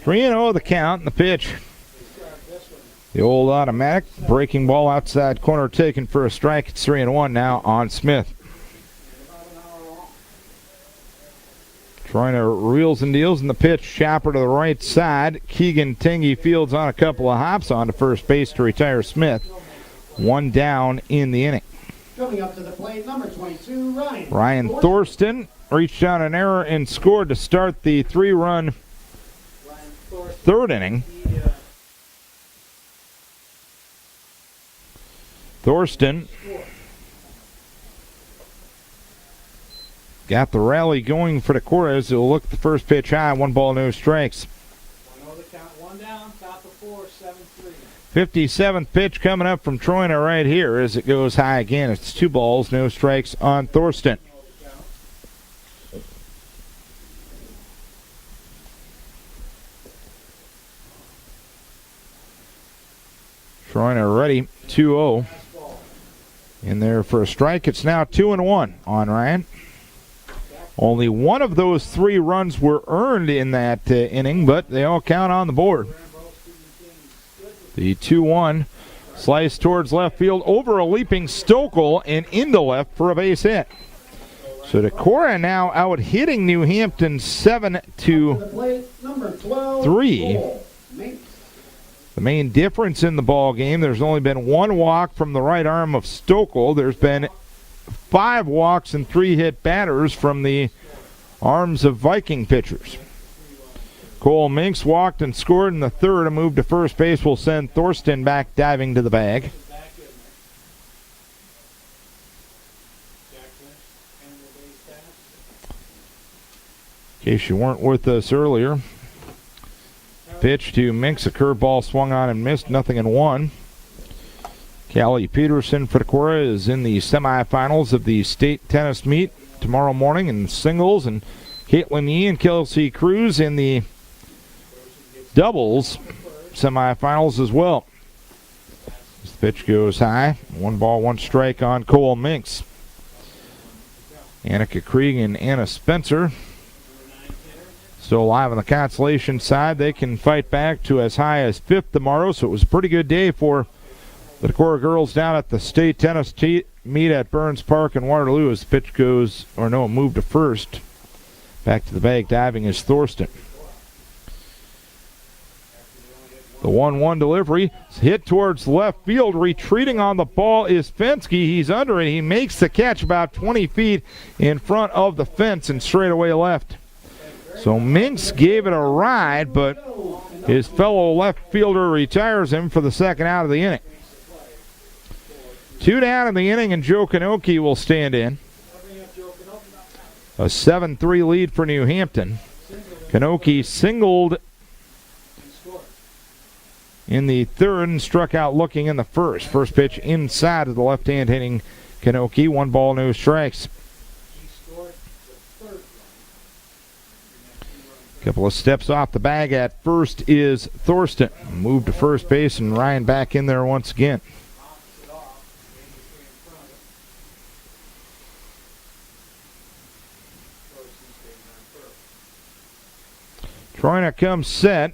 3-0 the count, and the pitch. The old automatic breaking ball outside corner taken for a strike. It's 3-1 now on Smith. Troina reels and deals in the pitch. Chopper to the right side. Keegan Tingy fields on a couple of hops onto first base to retire Smith. 1 down in the inning. Coming up to the plate, number 22, Ryan. Ryan Thorsten reached down an error and scored to start the 3-run third inning. Thorsten got the rally going for the Coras. He'll look the first pitch high, 1 ball, no strikes. 1 down, top of 4, 7-3. 57th pitch coming up from Troina right here as it goes high again. It's 2 balls, no strikes on Thorsten. Troina ready, 2-0. In there for a strike. It's now 2-1 on Ryan. Only one of those 3 runs were earned in that inning, but they all count on the board. The 2-1 slice towards left field over a leaping Stokel and into left for a base hit. So Decorah now out hitting New Hampton 7-3. The main difference in the ball game, there's only been 1 walk from the right arm of Stokel. There's been 5 walks and 3 hit batters from the arms of Viking pitchers. Cole Minks walked and scored in the 3rd. A move to first base will send Thorsten back diving to the bag. In case you weren't with us earlier, pitch to Minks, a curveball swung on and missed, 0-1. Callie Peterson for the Cora is in the semifinals of the state tennis meet tomorrow morning in singles, and Caitlin Yee and Kelsey Cruz in the doubles semifinals as well. This pitch goes high, 1 ball, 1 strike on Cole Minks. Annika Krieg and Anna Spencer still alive on the consolation side. They can fight back to as high as 5th tomorrow, so it was a pretty good day for the Decorah girls down at the state tennis meet at Burns Park in Waterloo as the pitch goes, or no, move to first. Back to the bag, diving is Thorsten. The 1-1 delivery, hit towards left field. Retreating on the ball is Fensky. He's under it. He makes the catch about 20 feet in front of the fence and straight away left. So Minks gave it a ride, but his fellow left fielder retires him for the 2nd out of the inning. 2 down in the inning, and Joe Kanoki will stand in. A 7-3 lead for New Hampton. Kanoki singled in the 3rd and struck out looking in the 1st. First pitch inside of the left-hand hitting Kanoki. 1 ball, no strikes. Couple of steps off the bag at first is Thorsten. Moved to first base, and Ryan back in there once again. Troina comes set,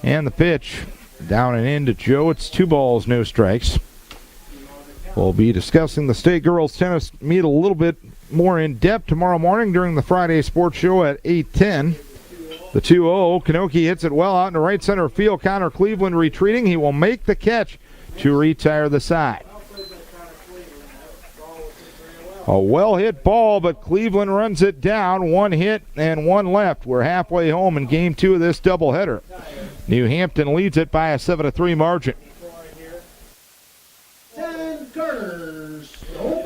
and the pitch down and in to Joe. It's 2 balls, no strikes. We'll be discussing the state girls tennis meet a little bit more in depth tomorrow morning during the Friday Sports Show at 8:10. The 2-0, Kanoki hits it well out in the right center field. Connor Cleveland retreating. He will make the catch to retire the side. A well-hit ball, but Cleveland runs it down. 1 hit and 1 left. We're halfway home in Game 2 of this doubleheader. New Hampton leads it by a 7-3 margin.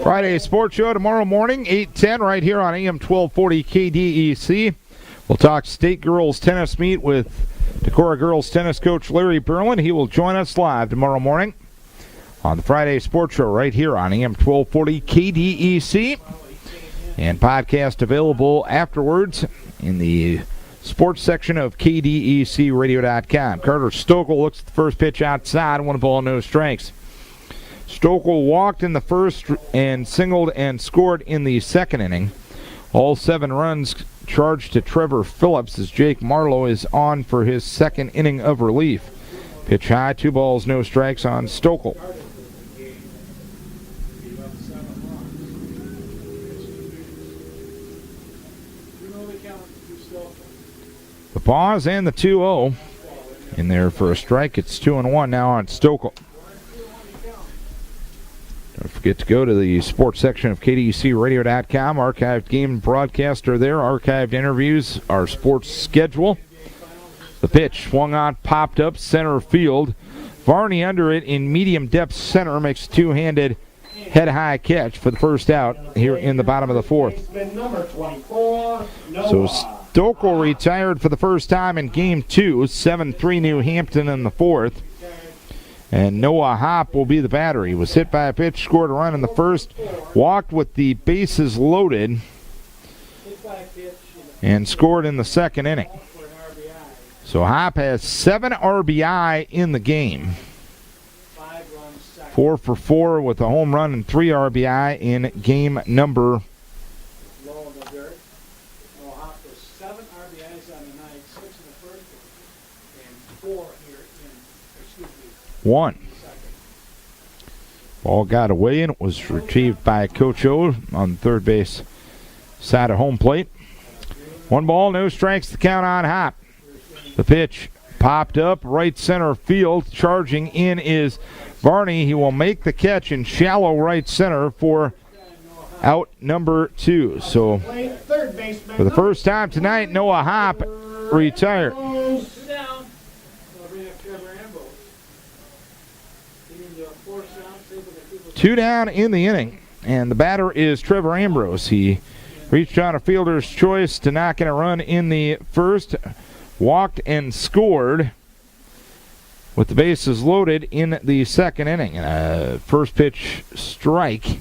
Friday Sports Show tomorrow morning, 8:10, right here on AM 1240 KDEC. We'll talk state girls tennis meet with Decorah girls tennis coach Larry Berlin. He will join us live tomorrow morning on the Friday Sports Show right here on AM 1240 KDEC. And podcast available afterwards in the sports section of KDECradio.com. Carter Stokel looks at the first pitch outside. 1 ball, no strikes. Stokel walked in the 1st and singled and scored in the 2nd inning. All 7 runs charged to Trevor Phillips as Jake Marlowe is on for his 2nd inning of relief. Pitch high, 2 balls, no strikes on Stokel. The pause and the 2-0 in there for a strike. It's 2-1 now on Stokel. Don't forget to go to the sports section of KDUCRadio.com. Archived game broadcast are there. Archived interviews, our sports schedule. The pitch swung on, popped up, center field. Varney under it in medium depth center makes a two-handed head-high catch for the first out here in the bottom of the fourth. So Stokel retired for the first time in Game 2. 7-3 New Hampton in the fourth. And Noah Hopp will be the batter. He was hit by a pitch, scored a run in the first, walked with the bases loaded, and scored in the second inning. So Hopp has 7 RBI in the game. 4 for 4 with a home run and 3 RBI in game number 1. Ball got away and it was retrieved by Coach O on the third base side of home plate. 1 ball, no strikes, the count on Hopp. The pitch popped up right center field. Charging in is Varney. He will make the catch in shallow right center for out number 2. So for the first time tonight, Noah Hopp retired. 2 down in the inning, and the batter is Trevor Ambrose. He reached on a fielder's choice to knock in a run in the first, walked and scored with the bases loaded in the second inning. And a first pitch strike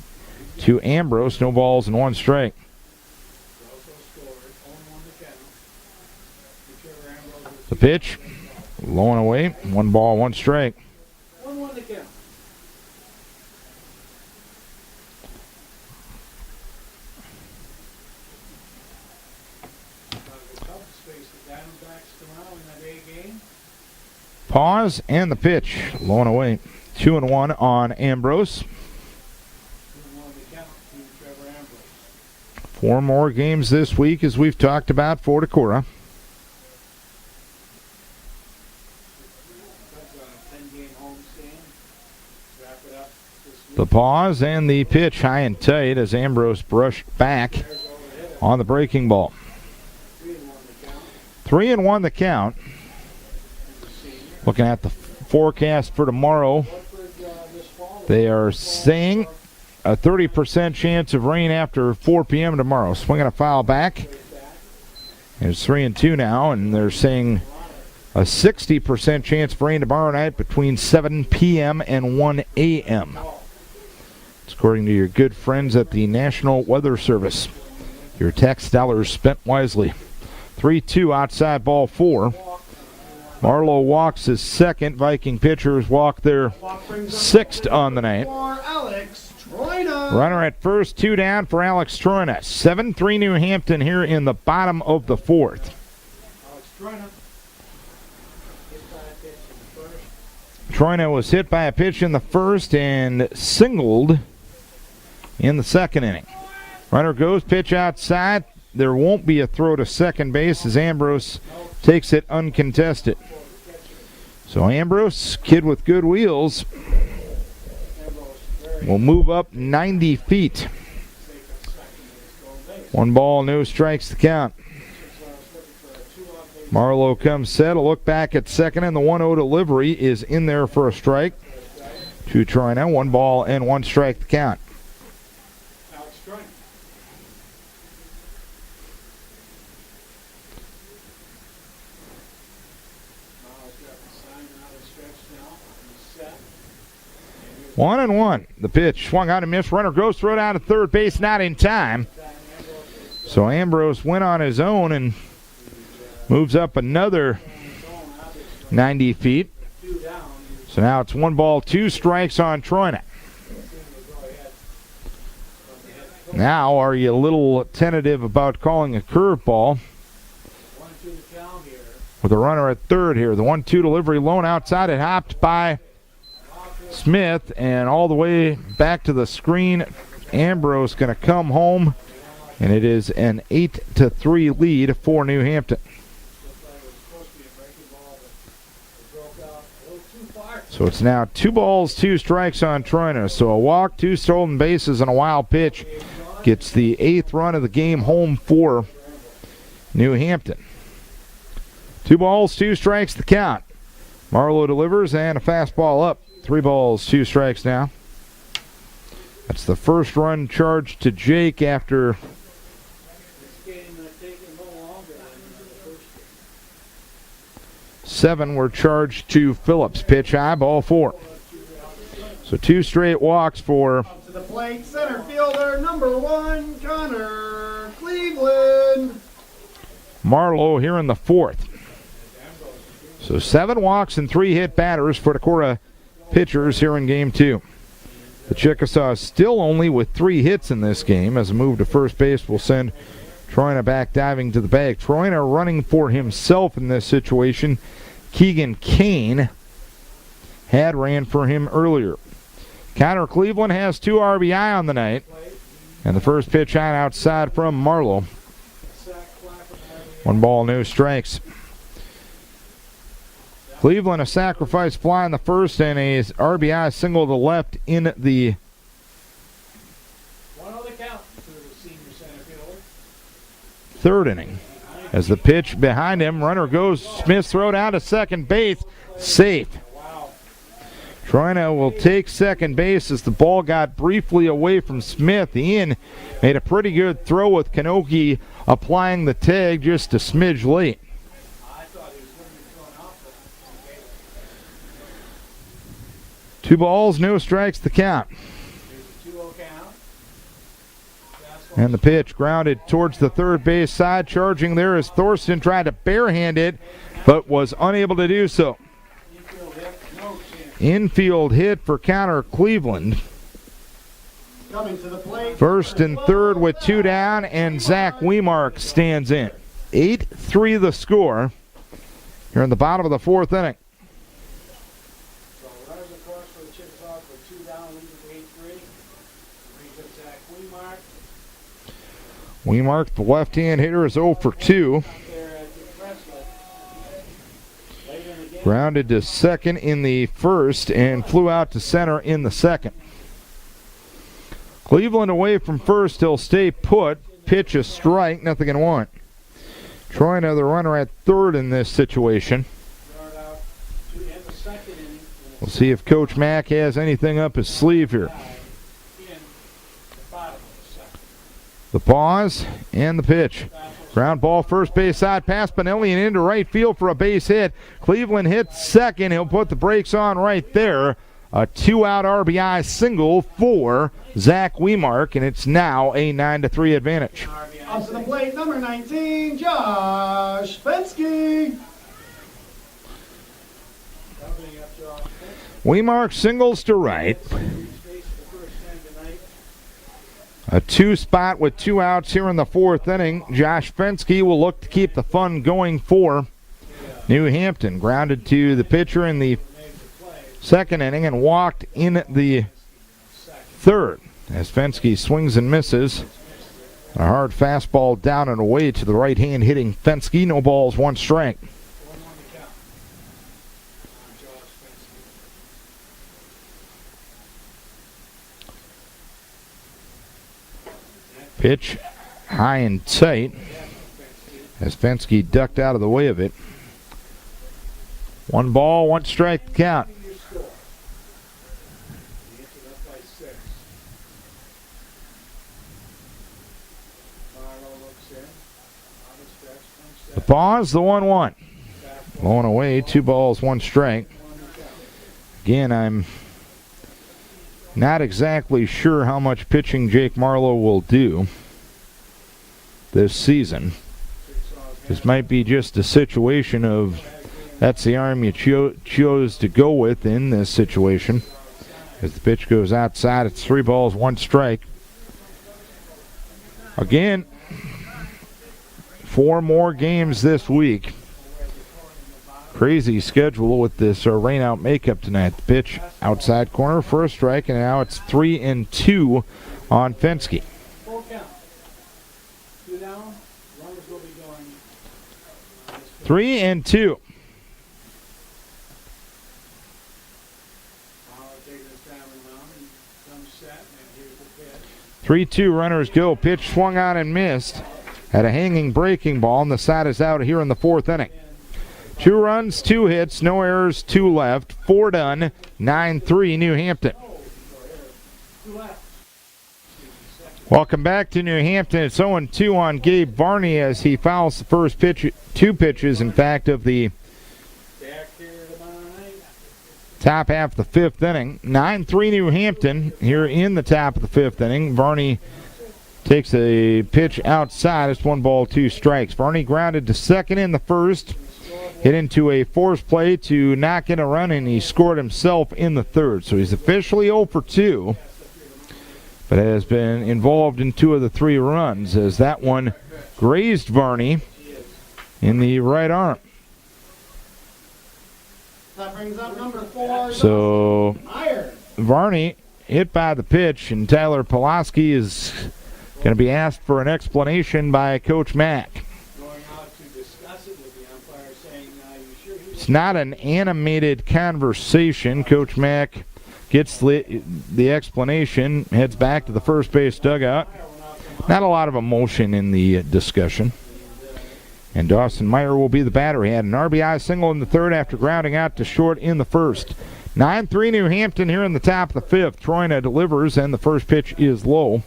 to Ambrose, no balls and 1 strike. The pitch, low and away, 1 ball, 1 strike. Pause and the pitch, low and away. 2-1 on Ambrose. 4 more games this week, as we've talked about, for Decorah. The pause and the pitch, high and tight, as Ambrose brushed back on the breaking ball. 3-1 the count. Looking at the forecast for tomorrow, they are saying a 30% chance of rain after 4 p.m. tomorrow. Swinging a foul back. It's 3-2 now, and they're saying a 60% chance of rain tomorrow night between 7 p.m. and 1 a.m. It's according to your good friends at the National Weather Service. Your tax dollars spent wisely. 3-2 outside ball 4. Marlowe walks his second. Viking pitchers walk their 6th on the night. Runner at first, 2 down for Alex Troina. 7-3 New Hampton here in the bottom of the 4th. Troina was hit by a pitch in the first and singled in the second inning. Runner goes, pitch outside. There won't be a throw to second base as Ambrose takes it uncontested. So Ambrose, kid with good wheels, will move up 90 feet. 1 ball, no strikes to count. Marlowe comes set, a look back at second, and the 1-0 delivery is in there for a strike. To Troina, 1 ball and 1 strike to count. One and one. The pitch swung out and missed. Runner goes, throw down to third base, not in time. So Ambrose went on his own and moves up another 90 feet. So now it's 1 ball, 2 strikes on Troina. Now, are you a little tentative about calling a curveball? With a runner at third here. The 1-2 delivery, lone outside. It hopped by Smith, and all the way back to the screen. Ambrose going to come home, and it is an 8-3 lead for New Hampton. So it's now 2 balls, 2 strikes on Troina. So a walk, 2 stolen bases, and a wild pitch gets the 8th run of the game home for New Hampton. 2 balls, 2 strikes the count. Marlowe delivers and a fastball up. 3 balls, 2 strikes now. That's the first run charged to Jake after 7 were charged to Phillips. Pitch high, ball 4. So 2 straight walks for Up to the plate, center fielder, number 1, Connor Cleveland. Marlowe here in the 4th. So 7 walks and 3 hit batters for the Cora pitchers here in game 2. The Chickasaws still only with 3 hits in this game, as a move to first base will send Troina back diving to the bag. Troina running for himself in this situation. Keegan Kane had ran for him earlier. Connor Cleveland has 2 RBI on the night. And the first pitch on outside from Marlowe. 1 ball, no strikes. Cleveland a sacrifice fly in the first and a RBI single to left in the 3rd inning. As the pitch behind him, runner goes, Smith's throw down to second base, safe. Troina will take second base as the ball got briefly away from Smith. Ian made a pretty good throw with Kanoki applying the tag just a smidge late. 2 balls, no strikes, the count. And the pitch grounded towards the third base side. Charging there as Thorsten tried to barehand it, but was unable to do so. Infield hit for Connor Cleveland. Coming to the plate. First and third with 2 down, and Zach Wemark stands in. 8-3 the score here in the bottom of the 4th inning. Wemark, the left-hand hitter, is 0 for 2. Grounded to second in the first and flew out to center in the second. Cleveland away from first. He'll stay put. Pitch a strike, nothing in 1. Troina, the runner at third in this situation. We'll see if Coach Mack has anything up his sleeve here. The pause and the pitch. Ground ball, first base side, past Spinelli and into right field for a base hit. Cleveland hits second. He'll put the brakes on right there. A 2-out RBI single for Zach Wemark, and it's now a 9-3 advantage. Up to the plate, number 19, Josh Fensky. Wemark singles to right. A 2 spot with 2 outs here in the 4th inning. Josh Fensky will look to keep the fun going for New Hampton. Grounded to the pitcher in the 2nd inning and walked in the 3rd. As Fensky swings and misses. A hard fastball down and away to the right-hand hitting Fensky. No balls, 1 strike. Pitch high and tight as Fensky ducked out of the way of it. 1 ball, 1 strike count. The pause, the 1-1. Blowing away, 2 balls, 1 strike. Again, I'm not exactly sure how much pitching Jake Marlowe will do this season. This might be just a situation of that's the arm you chose to go with in this situation. As the pitch goes outside, it's 3 balls, 1 strike. Again, 4 more games this week. Crazy schedule with this rain-out makeup tonight. The pitch outside corner for a strike, and now it's 3-2 on Fensky. 3-2. 3-2 runners go. Pitch swung on and missed. Had a hanging breaking ball, and the side is out here in the 4th inning. 2 runs, 2 hits, no errors, 2 left. 4 done, 9-3 New Hampton. Welcome back to New Hampton. It's 0-2 on Gabe Varney as he fouls the first pitch, 2 pitches, in fact, of the top half of the 5th inning. 9-3 New Hampton here in the top of the 5th inning. Varney takes a pitch outside. It's 1 ball, 2 strikes. Varney grounded to second in the first. Hit into a force play to knock in a run, and he scored himself in the 3rd. So he's officially 0 for 2, but has been involved in 2 of the 3 runs as that one grazed Varney in the right arm. That brings up number 4. So Varney hit by the pitch, and Tyler Pulaski is going to be asked for an explanation by Coach Mack. It's not an animated conversation. Coach Mack gets the explanation, heads back to the first base dugout. Not a lot of emotion in the discussion. And Dawson Meyer will be the batter. He had an RBI single in the 3rd after grounding out to short in the 1st. 9-3 New Hampton here in the top of the 5th. Troina delivers, and the first pitch is low.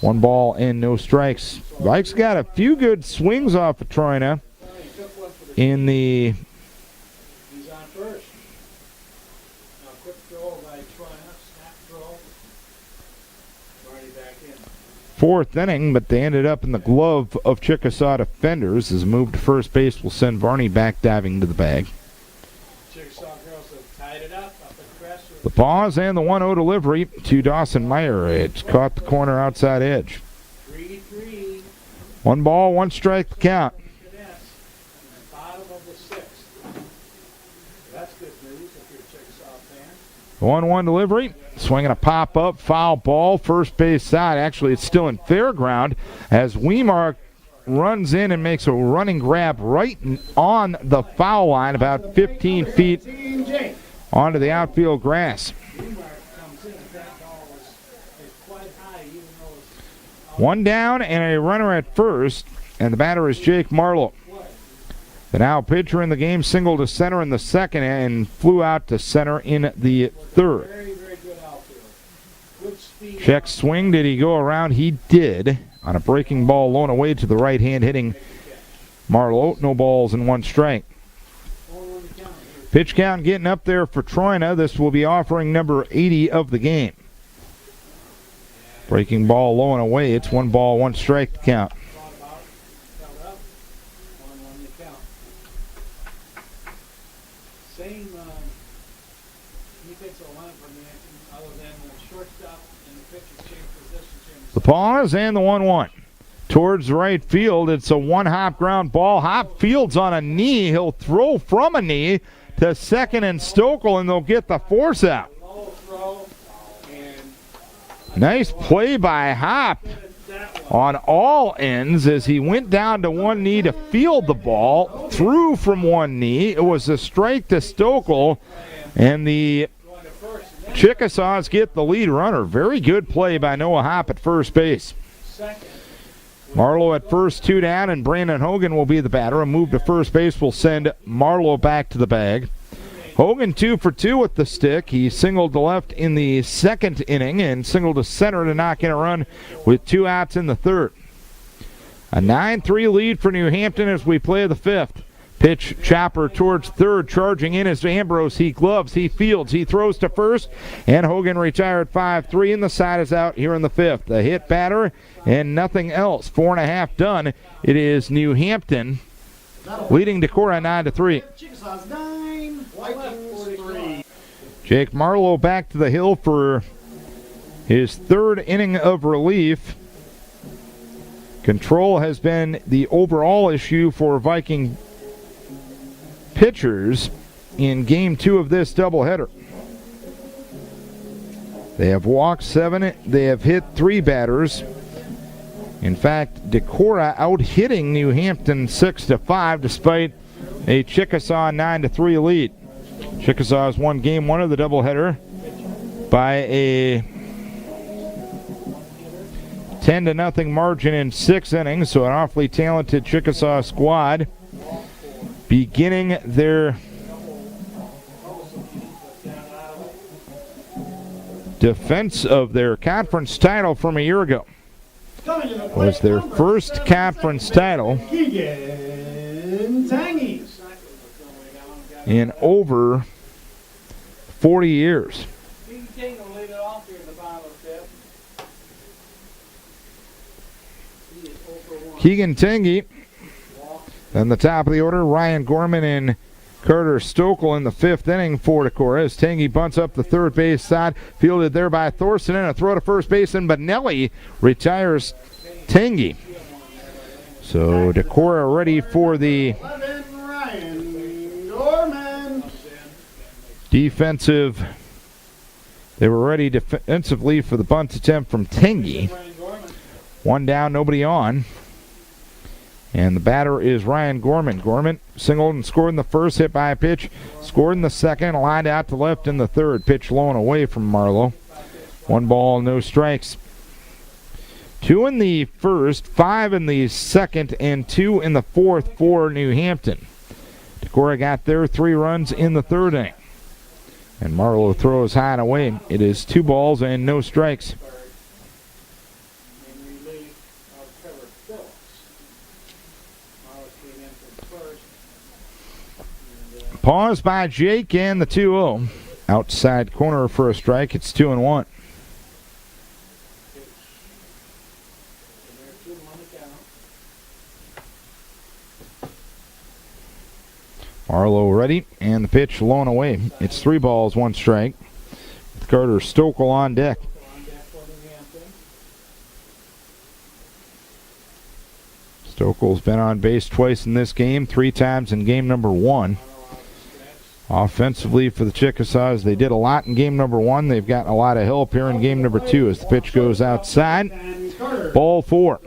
1 ball and no strikes. Vikes got a few good swings off of Troina in the fourth inning, but they ended up in the glove of Chickasaw defenders. As a move to first base will send Varney back diving to the bag. The pause and the 1-0 delivery to Dawson Meyer. It's caught the corner outside edge. 1 ball, 1 strike to count. The 1-1 delivery. Swinging a pop-up, foul ball, first base side. Actually, it's still in fair ground as Wemark runs in and makes a running grab right on the foul line, about 15 feet onto the outfield grass. 1 down and a runner at first, and the batter is Jake Marlowe. The now pitcher in the game singled to center in the 2nd and flew out to center in the 3rd. Check swing. Did he go around? He did. On a breaking ball, blown away to the right hand, hitting Marlowe. No balls and 1 strike. Pitch count getting up there for Troina. This will be offering number 80 of the game. Breaking ball, low and away. It's 1 ball, 1 strike to count. The pause and the 1-1. Towards right field, it's a 1-hop ground ball. Hop fields on a knee. He'll throw from a knee to second and Stokel, and they'll get the force out. Nice play by Hop on all ends as he went down to 1 knee to field the ball. Threw from 1 knee. It was a strike to Stokel, and the Chickasaws get the lead runner. Very good play by Noah Hop at first base. Marlowe at first, 2 down, and Brandon Hogan will be the batter. A move to first base will send Marlowe back to the bag. Hogan 2 for 2 with the stick. He singled to left in the 2nd inning and singled to center to knock in a run with 2 outs in the 3rd. A 9-3 lead for New Hampton as we play the 5th. Pitch chopper towards 3rd, charging in is Ambrose. He gloves, he fields, he throws to first, and Hogan retired 5-3, and the side is out here in the 5th. A hit batter and nothing else. 4.5 done. It is New Hampton leading Decorah 9-3. Chickasaws 9, Vikings 3. Jake Marlowe back to the hill for his 3rd inning of relief. Control has been the overall issue for Viking pitchers in game 2 of this doubleheader. They have walked 7. They have hit 3 batters. In fact, Decorah out-hitting New Hampton 6-5 despite a Chickasaw 9-3 lead. Chickasaws won game 1 of the doubleheader by a 10-0 margin in 6 innings, so an awfully talented Chickasaw squad beginning their defense of their conference title from a year ago. Was their first conference title in over 40 years. Keegan Tengi. Then the top of the order, Ryan Gorman and Carter Stokel in the 5th inning for Decorah as Tengi bunts up the third base side, fielded there by Thorson, and a throw to first base, and Benelli retires Tengi. So Decorah ready for the defensive. They were ready defensively for the bunt attempt from Tengi. 1 down, nobody on. And the batter is Ryan Gorman. Gorman singled and scored in the first, hit by a pitch. Scored in the second, lined out to left in the third. Pitch low and away from Marlowe. 1 ball, no strikes. 2 in the first, 5 in the second, and 2 in the fourth for New Hampton. Decorah got their 3 runs in the 3rd inning. And Marlowe throws high and away. It is 2 balls and no strikes. Pause by Jake and the 2-0. Outside corner for a strike. It's 2-1. Marlowe ready, and the pitch low and away. It's 3 balls, 1 strike. With Carter Stokel on deck. Stokel's been on base twice in this game, 3 times in game number 1. Offensively for the Chickasaws, they did a lot in game number 1. They've gotten a lot of help here in game number 2 as the pitch goes outside. Ball 4.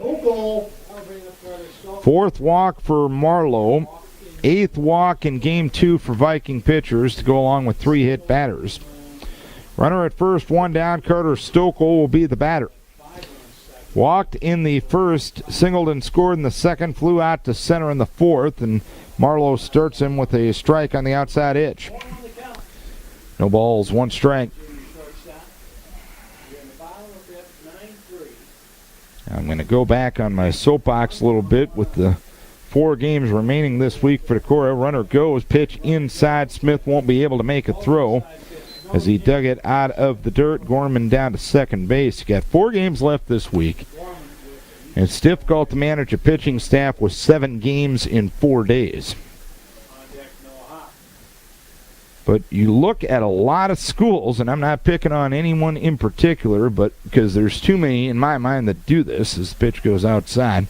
4th walk for Marlowe. 8th walk in game 2 for Viking pitchers to go along with 3 hit batters. Runner at first, 1 down. Carter Stokel will be the batter. Walked in the first, singled and scored in the second, flew out to center in the 4th, and Marlowe starts him with a strike on the outside edge. No balls, 1 strike. I'm going to go back on my soapbox a little bit with the 4 games remaining this week for Decorah. Runner goes, pitch inside. Smith won't be able to make a throw as he dug it out of the dirt. Gorman down to second base. You got 4 games left this week. And it's difficult to manage a pitching staff with 7 games in 4 days. But you look at a lot of schools, and I'm not picking on anyone in particular, but because there's too many in my mind that do this as the pitch goes outside.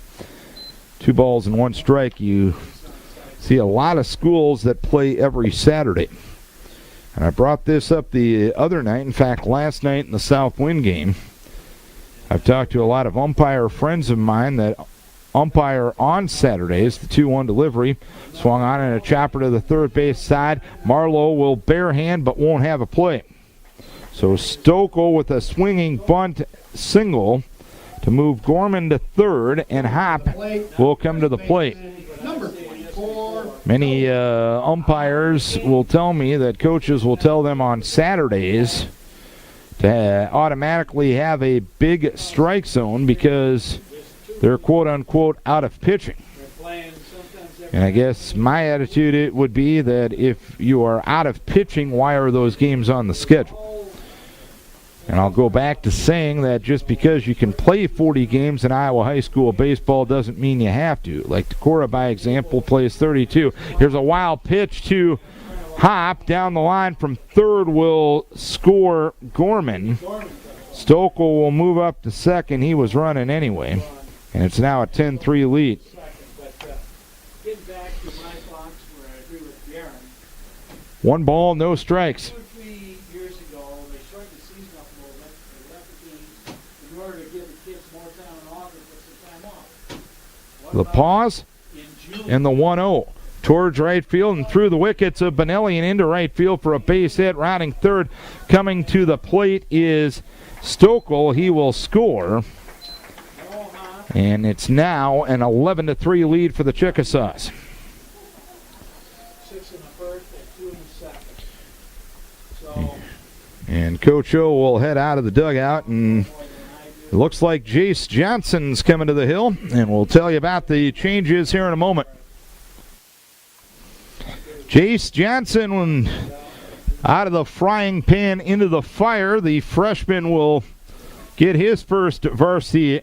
2 balls and 1 strike. You see a lot of schools that play every Saturday. And I brought this up the other night, in fact, last night in the Southwind game. I've talked to a lot of umpire friends of mine that umpire on Saturdays. The 2-1 delivery swung on and a chopper to the third base side. Marlowe will bare hand but won't have a play. So Stokel with a swinging bunt single to move Gorman to third, and Hop will come to the plate. Many umpires will tell me that coaches will tell them on Saturdays to automatically have a big strike zone because they're quote-unquote out of pitching. And I guess my attitude it would be that if you are out of pitching, why are those games on the schedule? And I'll go back to saying that just because you can play 40 games in Iowa high school baseball doesn't mean you have to. Like Decorah, by example, plays 32. Here's a wild pitch to Hop. Down the line from third will score Gorman. Stokel will move up to second. He was running anyway. And it's now a 10-3 lead. Getting back to my box where I agree with Darren. 1 ball, no strikes. 2 or 3 years ago, they shortened the season up a little bit. They left the teams in order to give the kids more time in August with some time off. The pause and the 1-0. Towards right field and through the wickets of Benelli and into right field for a base hit. Rounding third, coming to the plate is Stokel. He will score. And it's now an 11-3 lead for the Chickasaws. 6 in the first and 2 in the second. So, And Coach O will head out of the dugout, and it looks like Jace Johnson's coming to the hill, and we'll tell you about the changes here in a moment. Jace Johnson out of the frying pan into the fire. The freshman will get his first varsity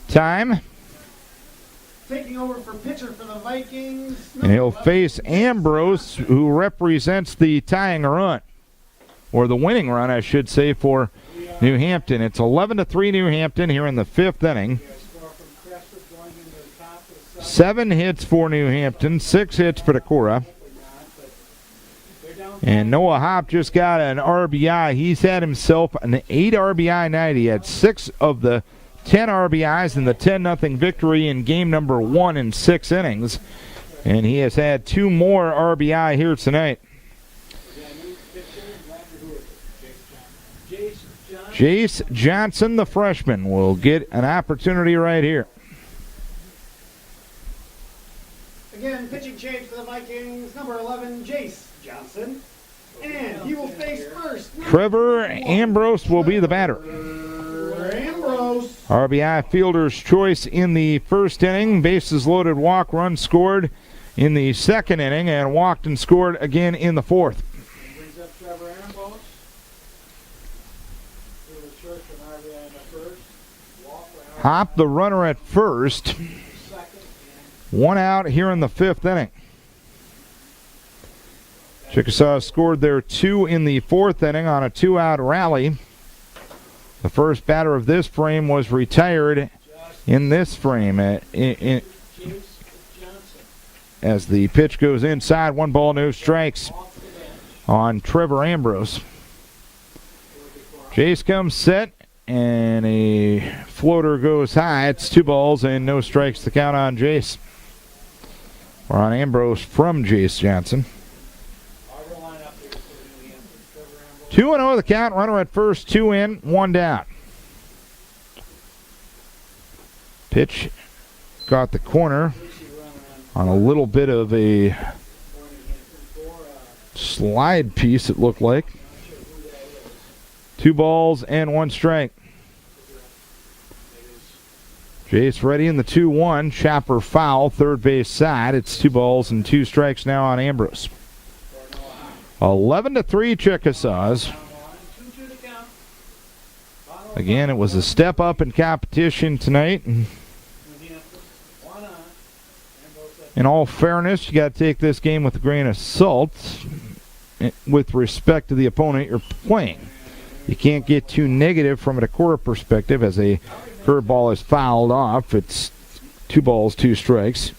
time. Taking over for pitcher for the Vikings. And he'll face Ambrose, who represents the tying run, or the winning run, I should say, for New Hampton. It's 11-3 New Hampton here in the fifth inning. 7 hits for New Hampton, 6 hits for Decorah. And Noah Hopp just got an RBI. He's had himself an 8 RBI night. He had 6 of the 10 RBIs in the 10-0 victory in game number 1 in 6 innings. And he has had 2 more RBI here tonight. Jace Johnson, the freshman, will get an opportunity right here. Again, pitching change for the Vikings. Number 11, Jace Johnson. And he will face first. Trevor Ambrose will be the batter. Ambrose. RBI fielder's choice in the first inning. Bases loaded, walk, run scored in the second inning, and walked and scored again in the fourth. brings up Trevor Ambrose. He was short for an RBI in the first. Walk for Hop, the runner at first. second. 1 out here in the fifth inning. Chickasaw scored their 2 in the fourth inning on a 2-out rally. The first batter of this frame was retired in this frame as the pitch goes inside. 1 ball, no strikes on Trevor Ambrose. Jace comes set, and a floater goes high. It's 2 balls and no strikes to count on Jace. Or on Ambrose from Jace Johnson. 2-0 the count. Runner at first, 2 in, 1 down. Pitch got the corner on a little bit of a slide piece, it looked like. 2 balls and 1 strike. Jace ready in the 2-1. Chopper foul, third base side. It's 2 balls and 2 strikes now on Ambrose. 11-3 Chickasaws. Again, it was a step up in competition tonight. In all fairness, you got to take this game with a grain of salt with respect to the opponent you're playing. You can't get too negative from a Decorah perspective as a curveball is fouled off. It's 2 balls, 2 strikes.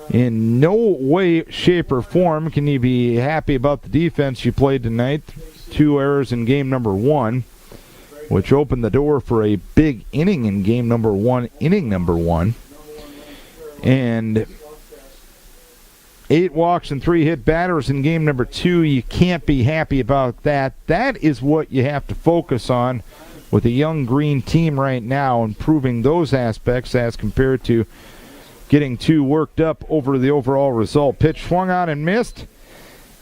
In no way, shape, or form can you be happy about the defense you played tonight. 2 errors in game number 1, which opened the door for a big inning in game number 1, inning number 1. And 8 walks and 3 hit batters in game number 2. You can't be happy about that. That is what you have to focus on with a young green team right now, improving those aspects as compared to getting too worked up over the overall result. Pitch swung on and missed.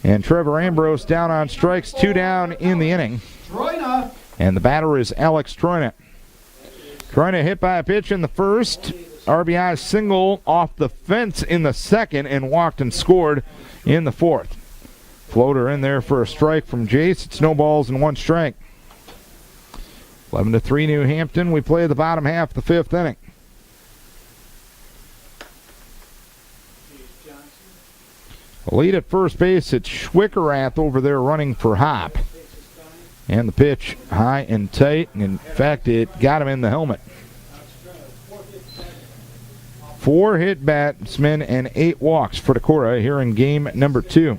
And Trevor Ambrose down on strikes, 2 down in the inning. And the batter is Alex Troina. Troina hit by a pitch in the first. RBI single off the fence in the second and walked and scored in the fourth. Floater in there for a strike from Jace. It's no balls and 1 strike. 11-3 New Hampton. We play the bottom half of the fifth inning. Lead at first base, it's Schwickerath over there running for Hop. And the pitch high and tight. In fact, it got him in the helmet. 4 hit batsmen and 8 walks for Decorah here in game number 2.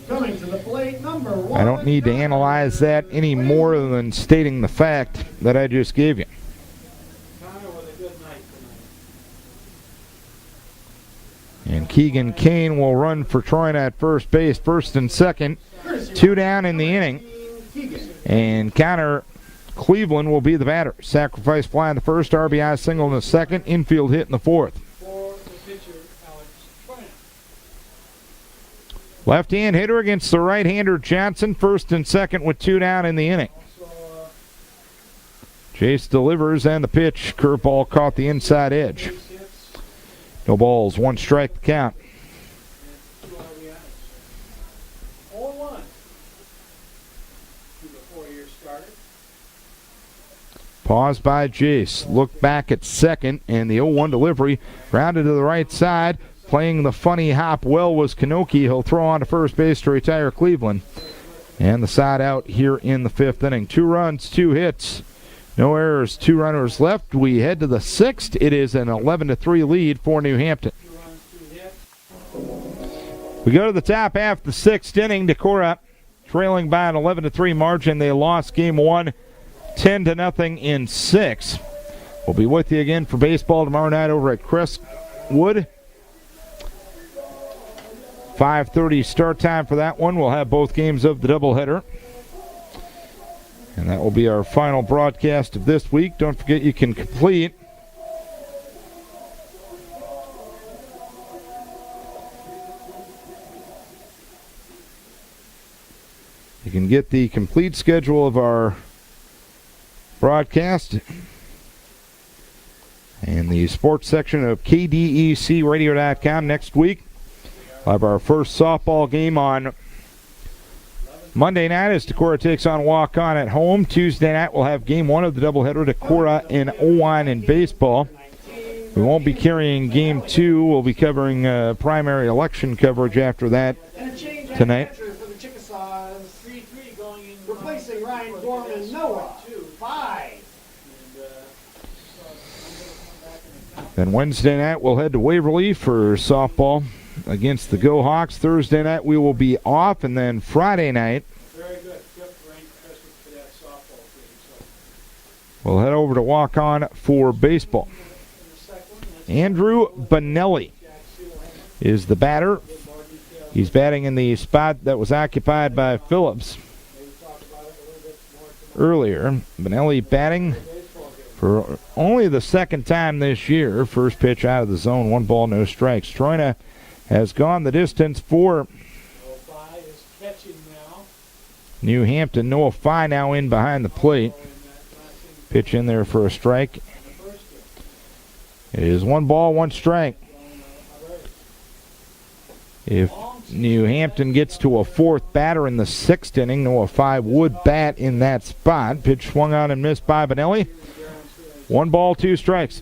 Coming to the plate, number 1. I don't need to analyze that any more than stating the fact that I just gave you. And Keegan Kane will run for Troina at first base, first and second. 2 down in the inning. And Connor Cleveland will be the batter. Sacrifice fly in the first, RBI single in the second, infield hit in the fourth. For the pitcher, Alex Troina. Left-hand hitter against the right-hander Johnson, first and second with 2 down in the inning. Also, Chase delivers, and the pitch. Curveball caught the inside edge. base hits No balls, 1 strike to count. and 2 RBIs. 0-1 before the year started. Pause by Jace. Look back at second, and the 0-1 delivery. Rounded to the right side. Playing the funny hop well was Kanoki. He'll throw on to first base to retire Cleveland. And the side out here in the 5th inning. 2 runs, 2 hits. No errors, 2 runners left. We head to the 6th. It is an 11-3 lead for New Hampton. 2 runs, 2 hits. We go to the top half of the 6th inning. Decorah trailing by an 11-3 margin. They lost game 1 10-0 in 6. We'll be with you again for baseball tomorrow night over at Crestwood. 5:30 start time for that one. We'll have both games of the doubleheader. And that will be our final broadcast of this week. Don't forget you can complete get the complete schedule of our broadcast in the sports section of KDECradio.com next week. We'll have our first softball game on Monday night as Decorah takes on Walk-On at home. Tuesday night we'll have game 1 of the doubleheader, Decorah and Owine in baseball. We won't be carrying game 2. We'll be covering primary election coverage after that And a change at tonight. catcher for the Chickasaws. 3-3 going in. Replacing Ryan Gorman, Noah. 5. Then Wednesday night we'll head to Waverly for softball against the Go Hawks. Thursday night we will be off, and then Friday night Very good. 5th ranked Christmas Cadet softball team. So we'll head over to Walk-On for baseball. in the second one, that's Andrew Benelli Jack Steelhammer. is the batter. Get more details. He's batting in the spot that was occupied by Phillips Maybe talk about it a little bit more tomorrow. earlier. Benelli batting Baseball game. for only the second time this year. First pitch out of the zone, 1 ball, no strikes. Troina has gone the distance for 05 is catching now. New Hampton. Noah Fye now in behind the plate. In that last inning, Pitch in there for a strike. the first game. It is 1 ball, 1 strike. If New Hampton gets to a 4th batter in the 6th inning, Noah Fye would bat in that spot. Pitch swung on and missed by Benelli. 1 ball, 2 strikes.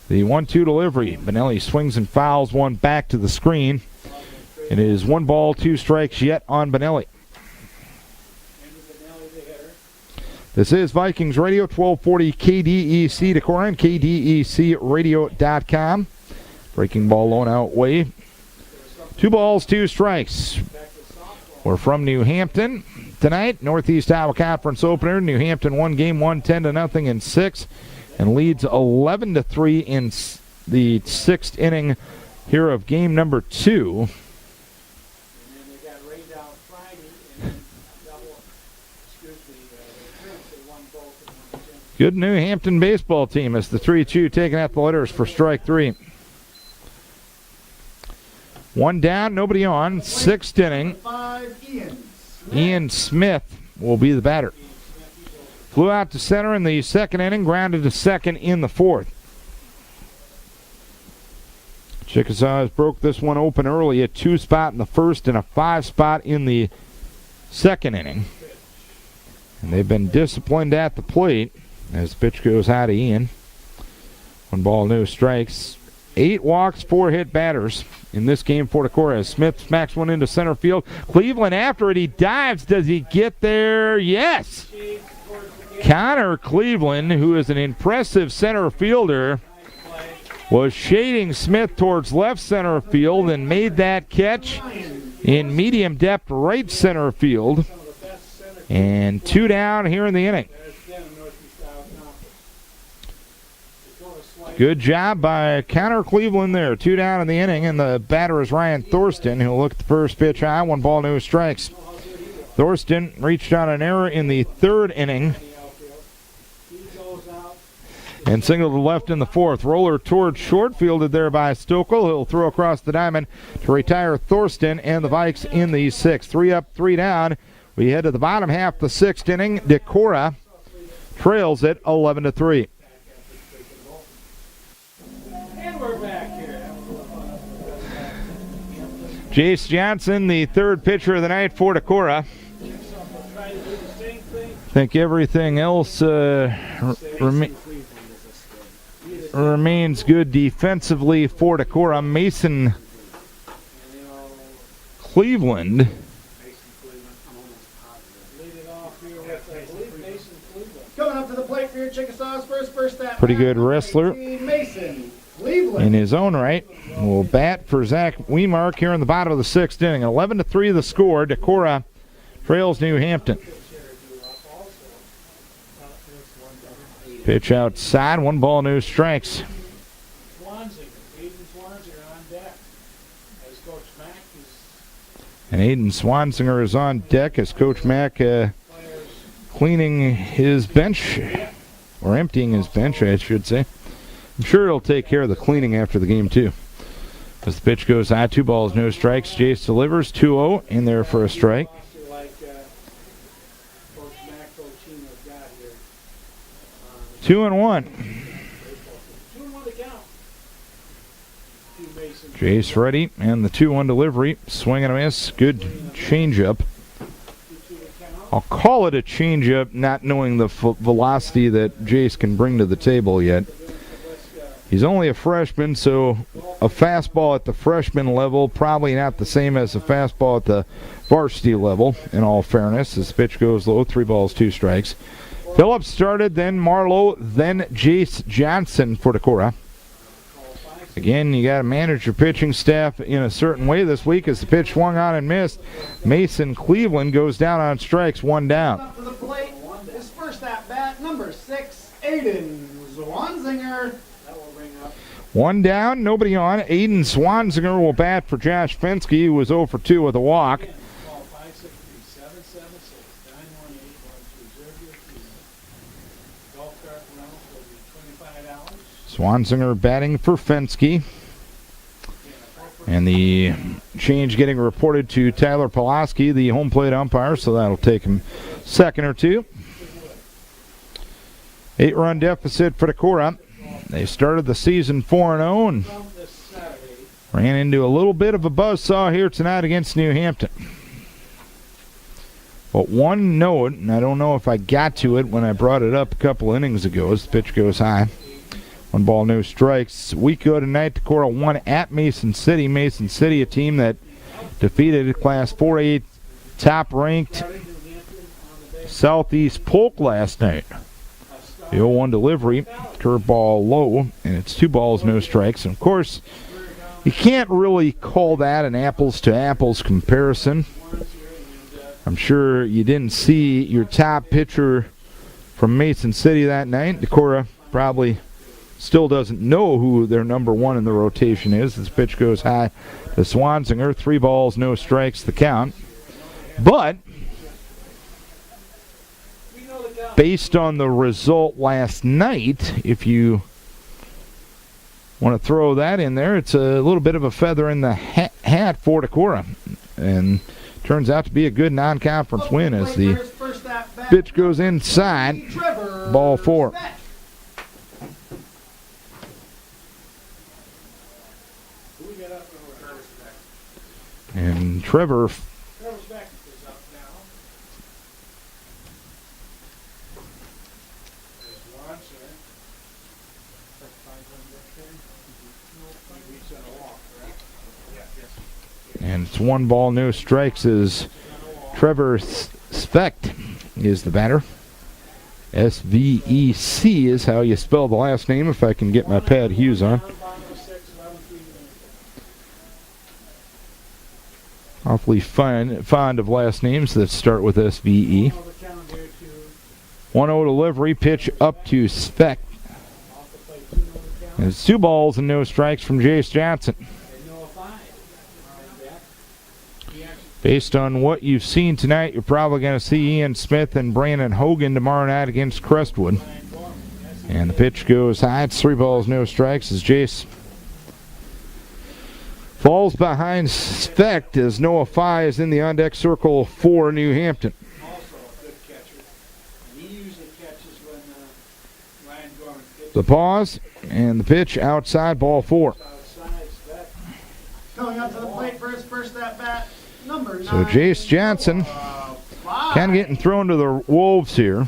The 1-2 delivery. Benelli swings and fouls one back to the screen. It is 1 ball, 2 strikes yet on Benelli. This is Vikings Radio, 1240 KDEC Decorah, and KDECradio.com. Breaking ball low and out way. 2 balls, 2 strikes. We're from New Hampton tonight. Northeast Iowa Conference opener. New Hampton won game 1 10-0 in 6 and leads 11-3 in the 6th inning here of game number 2. And then they got rained out Friday and then the appearance they won both in 1-10. Good New Hampton baseball team as the 3-2 taking out the letters for strike 3. 1 down, nobody on. 6th inning. 5, Ian. Ian Smith will be the batter. Flew out to center in the 2nd inning, grounded to second in the 4th. Chickasaws broke this one open early, a 2 spot in the 1st and a 5 spot in the 2nd inning. And they've been disciplined at the plate as the pitch goes high to Ian. 1 ball, no strikes. 8 walks, 4 hit batters in this game for Decorah. Smith smacks one into center field. Cleveland after it. He dives. Does he get there? Yes. Connor Cleveland, who is an impressive center fielder, was shading Smith towards left center field and made that catch in medium depth right center field. And 2 down here in the inning. Good job by Connor Cleveland there. 2 down in the inning, and the batter is Ryan Thorsten, who'll look at the first pitch high. 1 ball, no strikes. Thorsten reached on an error in the third inning He goes out. and singled to left in the fourth. Roller towards short, fielded there by Stokel. He'll throw across the diamond to retire Thorsten and the Vikes in the sixth. 3 up, 3 down. We head to the bottom half of the sixth inning. Decorah trails it 11-3. And we're back here. Jace Johnson, the third pitcher of the night for Decorah. Try to do the same thing. I think everything else remains good defensively for Decorah. Mason Cleveland. Lead it off here with, I believe, Mason Cleveland. Coming up to the plate for your Chickasaws first at Pretty bat, good number wrestler 18, Mason Cleveland. in his own right. Will bat for Zach Weemark here in the bottom of the sixth inning. 11-3 the score. Decorah trails New Hampton. Pitch outside. 1 ball, no strikes. Aiden Swansinger on deck. As Coach Mack is And Aiden Swansinger is on deck as Coach Mack cleaning his bench, or emptying his bench, I should say. I'm sure he'll take care of the cleaning after the game, too. As the pitch goes high, 2 balls, no strikes. Jace delivers 2-0 in there for a strike. like Coach Mack, Coach Chino's got here. 2-1. 2-1 to count. Mason. Jace ready, and the 2-1 delivery. Swing and a miss. Good changeup. I'll call it a changeup, not knowing the velocity that Jace can bring to the table yet. He's only a freshman, so a fastball at the freshman level, probably not the same as a fastball at the varsity level, in all fairness. This pitch goes low, 3 balls, 2 strikes. Phillips started, then Marlowe, then Jace Johnson for Decorah. Again, you got to manage your pitching staff in a certain way this week as the pitch swung on and missed. Mason Cleveland goes down on strikes, 1 down. Up to the plate, his first at bat, number 6, Aiden Swansinger. 1 down, nobody on. Aiden Swansinger will bat for Josh Fensky, who was 0 for 2 with a walk. Swansinger batting for Fensky. And the change getting reported to Tyler Pulaski, the home plate umpire, so that'll take him a second or two. 8-run deficit for Decorah. They started the season 4-0 and ran into a little bit of a buzzsaw here tonight against New Hampton. But one note, and I don't know if I got to it when I brought it up a couple innings ago, as the pitch goes high. 1 ball, no strikes. Week ago tonight, Decorah won at Mason City. Mason City, a team that defeated Class 4A top-ranked Southeast Polk last night. The 0-1 delivery, curveball low, and it's 2 balls, no strikes. And of course, you can't really call that an apples-to-apples comparison. I'm sure you didn't see your top pitcher from Mason City that night. Decorah probably still doesn't know who their number 1 in the rotation is. This pitch goes high to Swansinger. 3 balls, no strikes, the count. But based on the result last night, if you want to throw that in there, it's a little bit of a feather in the hat for Decorah. And turns out to be a good non-conference win as the pitch goes inside. Ball 4. And Trevor and it's 1 ball, no strikes as Trevor Svect is the batter. S-V-E-C is how you spell the last name, if I can get my Pat Hughes on. Awfully fond of last names that start with S-V-E. 1-0 delivery, pitch up to Svect. And it's 2 balls and no strikes from Jace Johnson. Based on what you've seen tonight, you're probably going to see Ian Smith and Brandon Hogan tomorrow night against Crestwood. And the pitch goes high. It's 3 balls, no strikes as Jace falls behind Specht as Noah Fye is in the on-deck circle for New Hampton. Also a good catcher. And he usually catches when Ryan Gorman pitches. The pause and the pitch outside, ball 4. Outside, Specht. Coming up to the plate for his first at-bat, number 9. So Jace Johnson kind of getting thrown to the wolves here.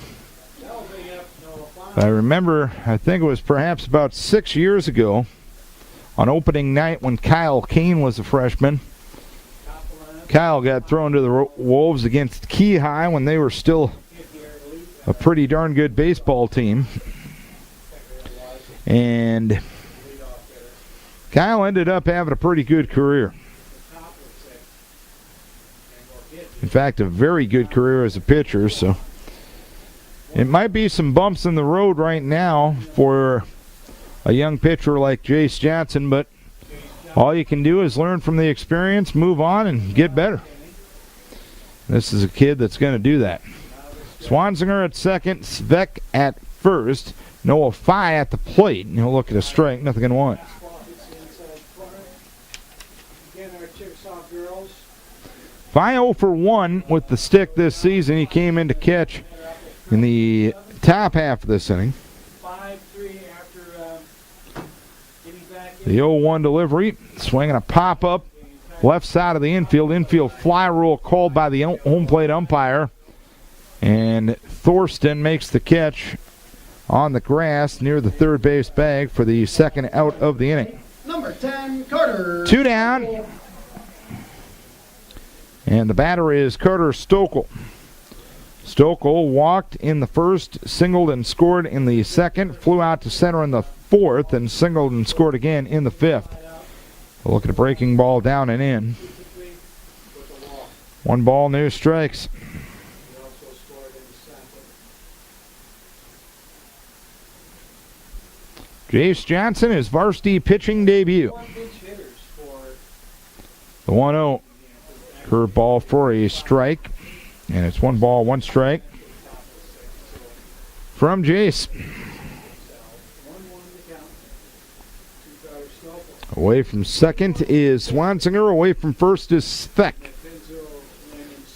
That'll bring up Noah Fye. I remember, I think it was perhaps about 6 years ago, on opening night when Kyle Kane was a freshman. Kyle got thrown to the wolves against Key High when they were still a pretty darn good baseball team. And Kyle ended up having a pretty good career. In fact, a very good career as a pitcher. So it might be some bumps in the road right now for a young pitcher like Jace Johnson, but all you can do is learn from the experience, move on, and get better. This is a kid that's going to do that. Swansinger at second, Specht at first, Noah Fye at the plate, and he'll look at a strike, nothing in one. Again, our Chickasaw girls. Fye 0 for 1 with the stick this season. He came in to catch in the top half of this inning. 5-3 after getting back in. The 0-1 delivery, swinging a pop-up, left side of the infield. Infield fly rule called by the home plate umpire. And Thorsten makes the catch on the grass near the third base bag for the second out of the inning. Number 10, Carter. 2 down. And the batter is Carter Stokel. Stokel walked in the first, singled and scored in the second, flew out to center in the fourth, and singled and scored again in the fifth. We'll look at a breaking ball down and in. 1 ball, no strikes. Jace Johnson, his varsity pitching debut. The 1-0 curveball for a strike. And it's 1 ball, 1 strike from Jace. Away from second is Swansinger. Away from first is Specht.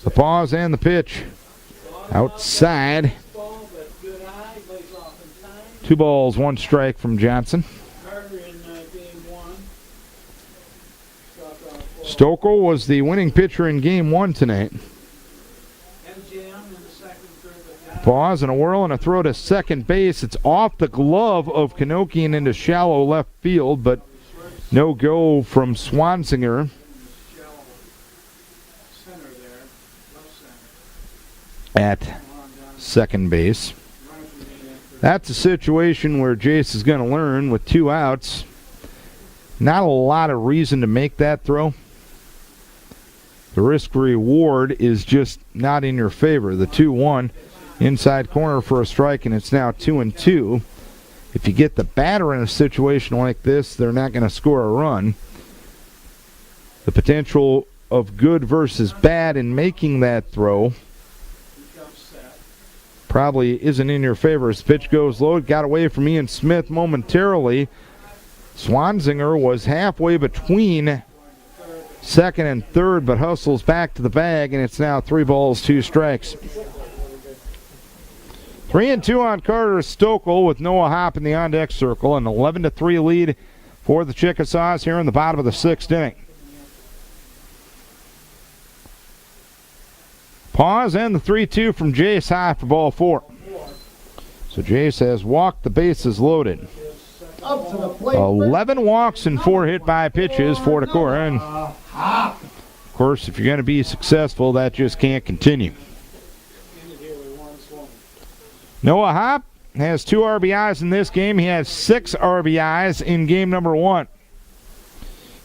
The pause and the pitch. Outside. 2 balls, 1 strike from Johnson. Stokel was the winning pitcher in game 1 tonight. Pause and a whirl and a throw to second base. It's off the glove of Kanokian into shallow left field, but no go from Swansinger. At second base. That's a situation where Jace is going to learn with 2 outs. Not a lot of reason to make that throw. The risk reward is just not in your favor. The 2-1 inside corner for a strike, and it's now 2-2. If you get the batter in a situation like this, they're not going to score a run. The potential of good versus bad in making that throw probably isn't in your favor. As pitch goes low, it got away from Ian Smith momentarily. Swansinger was halfway between second and third, but hustles back to the bag, and it's now 3 balls, 2 strikes. 3-2 on Carter Stokel with Noah Hopp in the on-deck circle. An 11-3 lead for the Chickasaws here in the bottom of the 6th inning. Pause and the 3-2 from Jace high for ball 4. So Jace has walked, the bases loaded. Up to the plate. 11 walks and 4 hit by pitches for Decorah. And of course, if you're going to be successful, that just can't continue. Noah Hopp has 2 RBIs in this game. He has 6 RBIs in game number 1.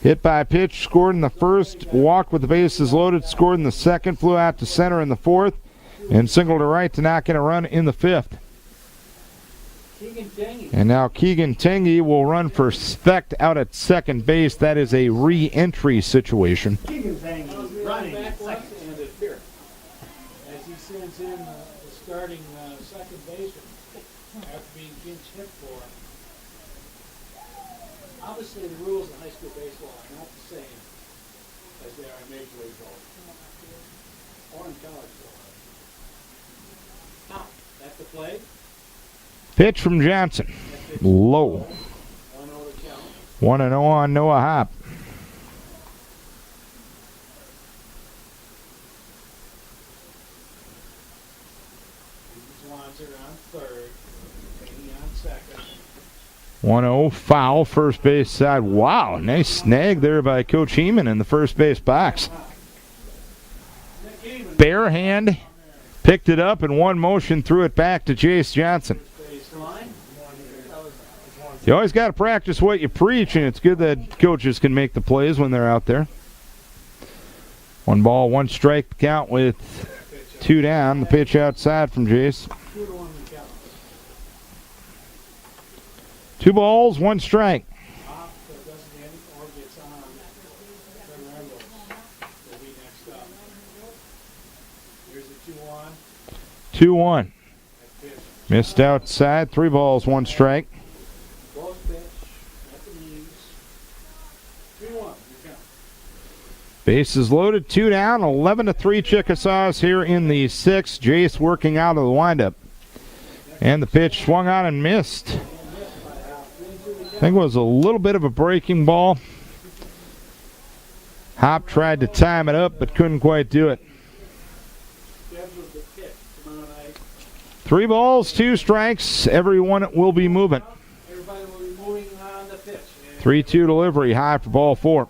Hit by pitch, scored in the first, walked with the bases loaded, scored in the second, flew out to center in the fourth, and singled to right to knock in a run in the 5th. Keegan Tangy. And now Keegan Tengy will run for Specht out at second base. That is a re-entry situation. Keegan Tang running Back second. left and at here. As he sends in the starting second baseman after being pinch hit for. Obviously, the rules in high school baseball are not the same as they are in Major League Baseball or in college ball. At the plate. Pitch from Johnson. Low. 1-0 to count. 1-0 on Noah Hop. Swanser on third. Tangy on second. 1-0 foul, first base side. Wow, nice snag there by Coach Heeman in the first base box. Bare hand, picked it up in one motion, threw it back to Jace Johnson. You always got to practice what you preach, and it's good that coaches can make the plays when they're out there. 1 ball, 1 strike count with 2 down. The pitch outside from Jace. 2 balls, 1 strike. 2-1. Missed outside. 3 balls, 1 strike. Bases loaded, 2 down, 11-3 Chickasaws here in the 6th. Jace working out of the windup. And the pitch swung on and missed. I think it was a little bit of a breaking ball. Hop tried to time it up, but couldn't quite do it. 3 balls, 2 strikes. Everyone will be moving. 3-2 delivery, high for ball 4.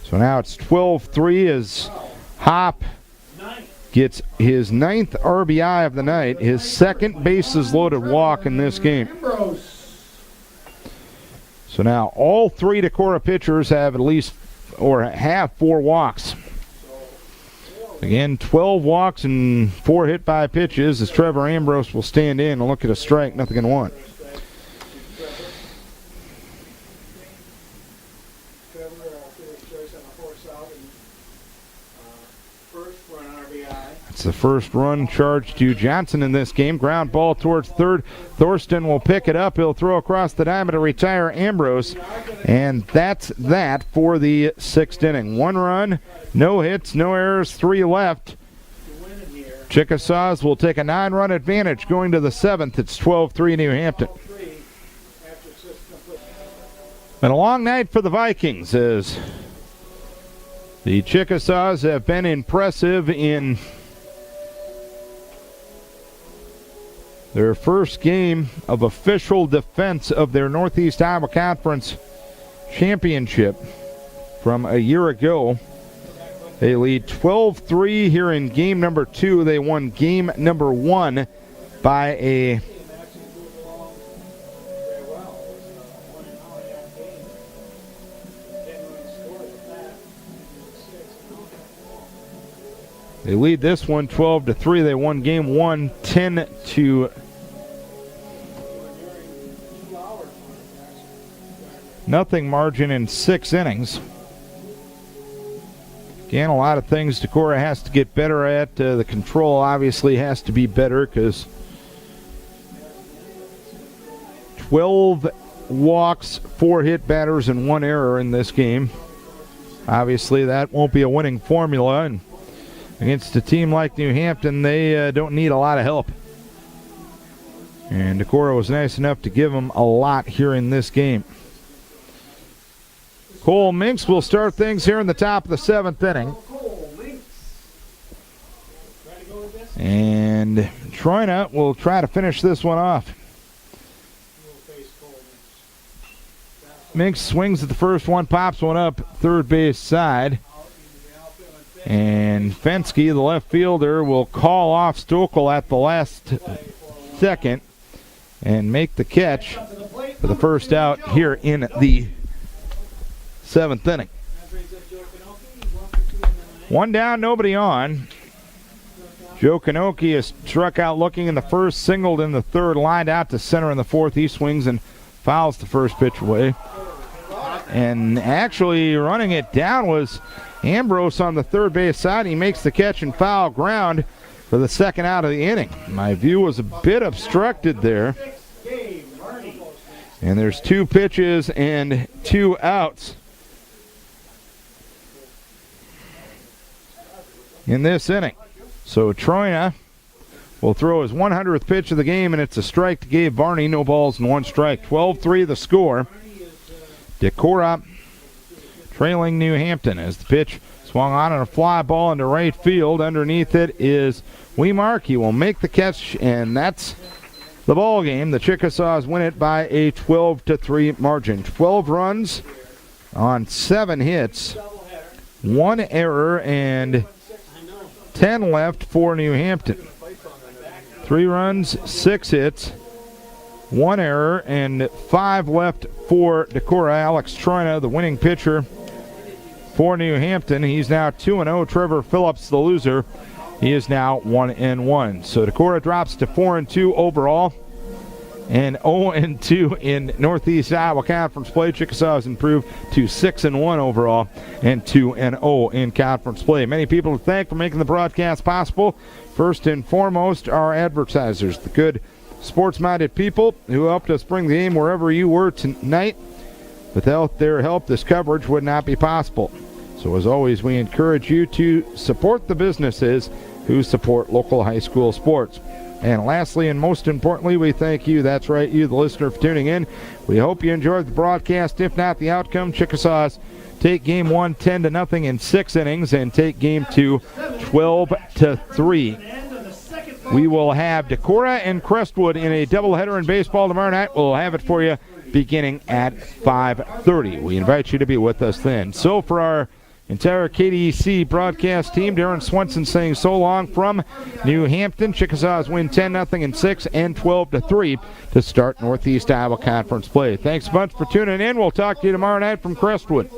So now it's 12-3 as Hop gets his 9th RBI of the night, his 2nd bases loaded walk in this game. So now all 3 Decorah pitchers have at least or have 4 walks. Again, 12 walks and 4 hit by pitches as Trevor Ambrose will stand in and look at a strike, nothing in 1. It's the first run charged to Johnson in this game. Ground ball towards third. Thorsten will pick it up. He'll throw across the diamond to retire Ambrose. And that's that for the 6th inning. 1 run, no hits, no errors, 3 left. Chickasaws will take a 9-run advantage going to the 7th. It's 12-3 New Hampton. Been a long night for the Vikings as the Chickasaws have been impressive in their first game of official defense of their Northeast Iowa Conference championship from a year ago. They lead 12-3 here in game number 2. They won game number 1 by a They lead this one 12-3. They won game 1 10-0 margin in 6 innings. Again, a lot of things Decorah has to get better at. The control obviously has to be better because 12 walks, 4 hit batters, and 1 error in this game. Obviously, that won't be a winning formula, and against a team like New Hampton, they don't need a lot of help. And Decorah was nice enough to give them a lot here in this game. Cole Minks will start things here in the top of the 7th inning. And Troina will try to finish this one off. Minks swings at the first one, pops one up third base side. And Fensky, the left fielder, will call off Stokel at the last second and make the catch for the first out here in the 7th inning. 1 down, nobody on. Joe Kanoki is struck out looking in the first, singled in the third, lined out to center in the fourth. He swings and fouls the first pitch away. And actually running it down was Ambrose on the third base side. He makes the catch and foul ground for the second out of the inning. My view was a bit obstructed there. And there's 2 pitches and 2 outs in this inning. So Troina will throw his 100th pitch of the game, and it's a strike to Gabe Varney. No balls and 1 strike. 12-3 the score. Decorah trailing New Hampton as the pitch swung on a fly ball into right field. Underneath it is Wemark. He will make the catch, and that's the ball game. The Chickasaws win it by a 12-3 margin. 12 runs on 7 hits, 1 error, and 10 left for New Hampton. 3 runs, 6 hits, 1 error, and 5 left for Decorah. Alex Troina, the winning pitcher for New Hampton. He's now 2-0. Trevor Phillips, the loser, he is now 1-1. So Decorah drops to 4-2 overall and 0-2 in Northeast Iowa Conference play. Chickasaws improved to 6-1 overall and 2-0 in conference play. Many people to thank for making the broadcast possible. First and foremost, our advertisers, the good sports-minded people who helped us bring the game wherever you were tonight. Without their help, this coverage would not be possible. So as always, we encourage you to support the businesses who support local high school sports. And lastly, and most importantly, we thank you, that's right, you, the listener, for tuning in. We hope you enjoyed the broadcast. If not, the outcome, Chickasaws take game 1 10-0 in 6 innings and take game 2 12-3. We will have Decorah and Crestwood in a doubleheader in baseball tomorrow night. We'll have it for you beginning at 5:30. We invite you to be with us then. So for our entire KDEC broadcast team, Darren Swenson saying so long from New Hampton. Chickasaws win 10-0 in 6 and 12-3 to start Northeast Iowa Conference play. Thanks a bunch for tuning in. We'll talk to you tomorrow night from Crestwood.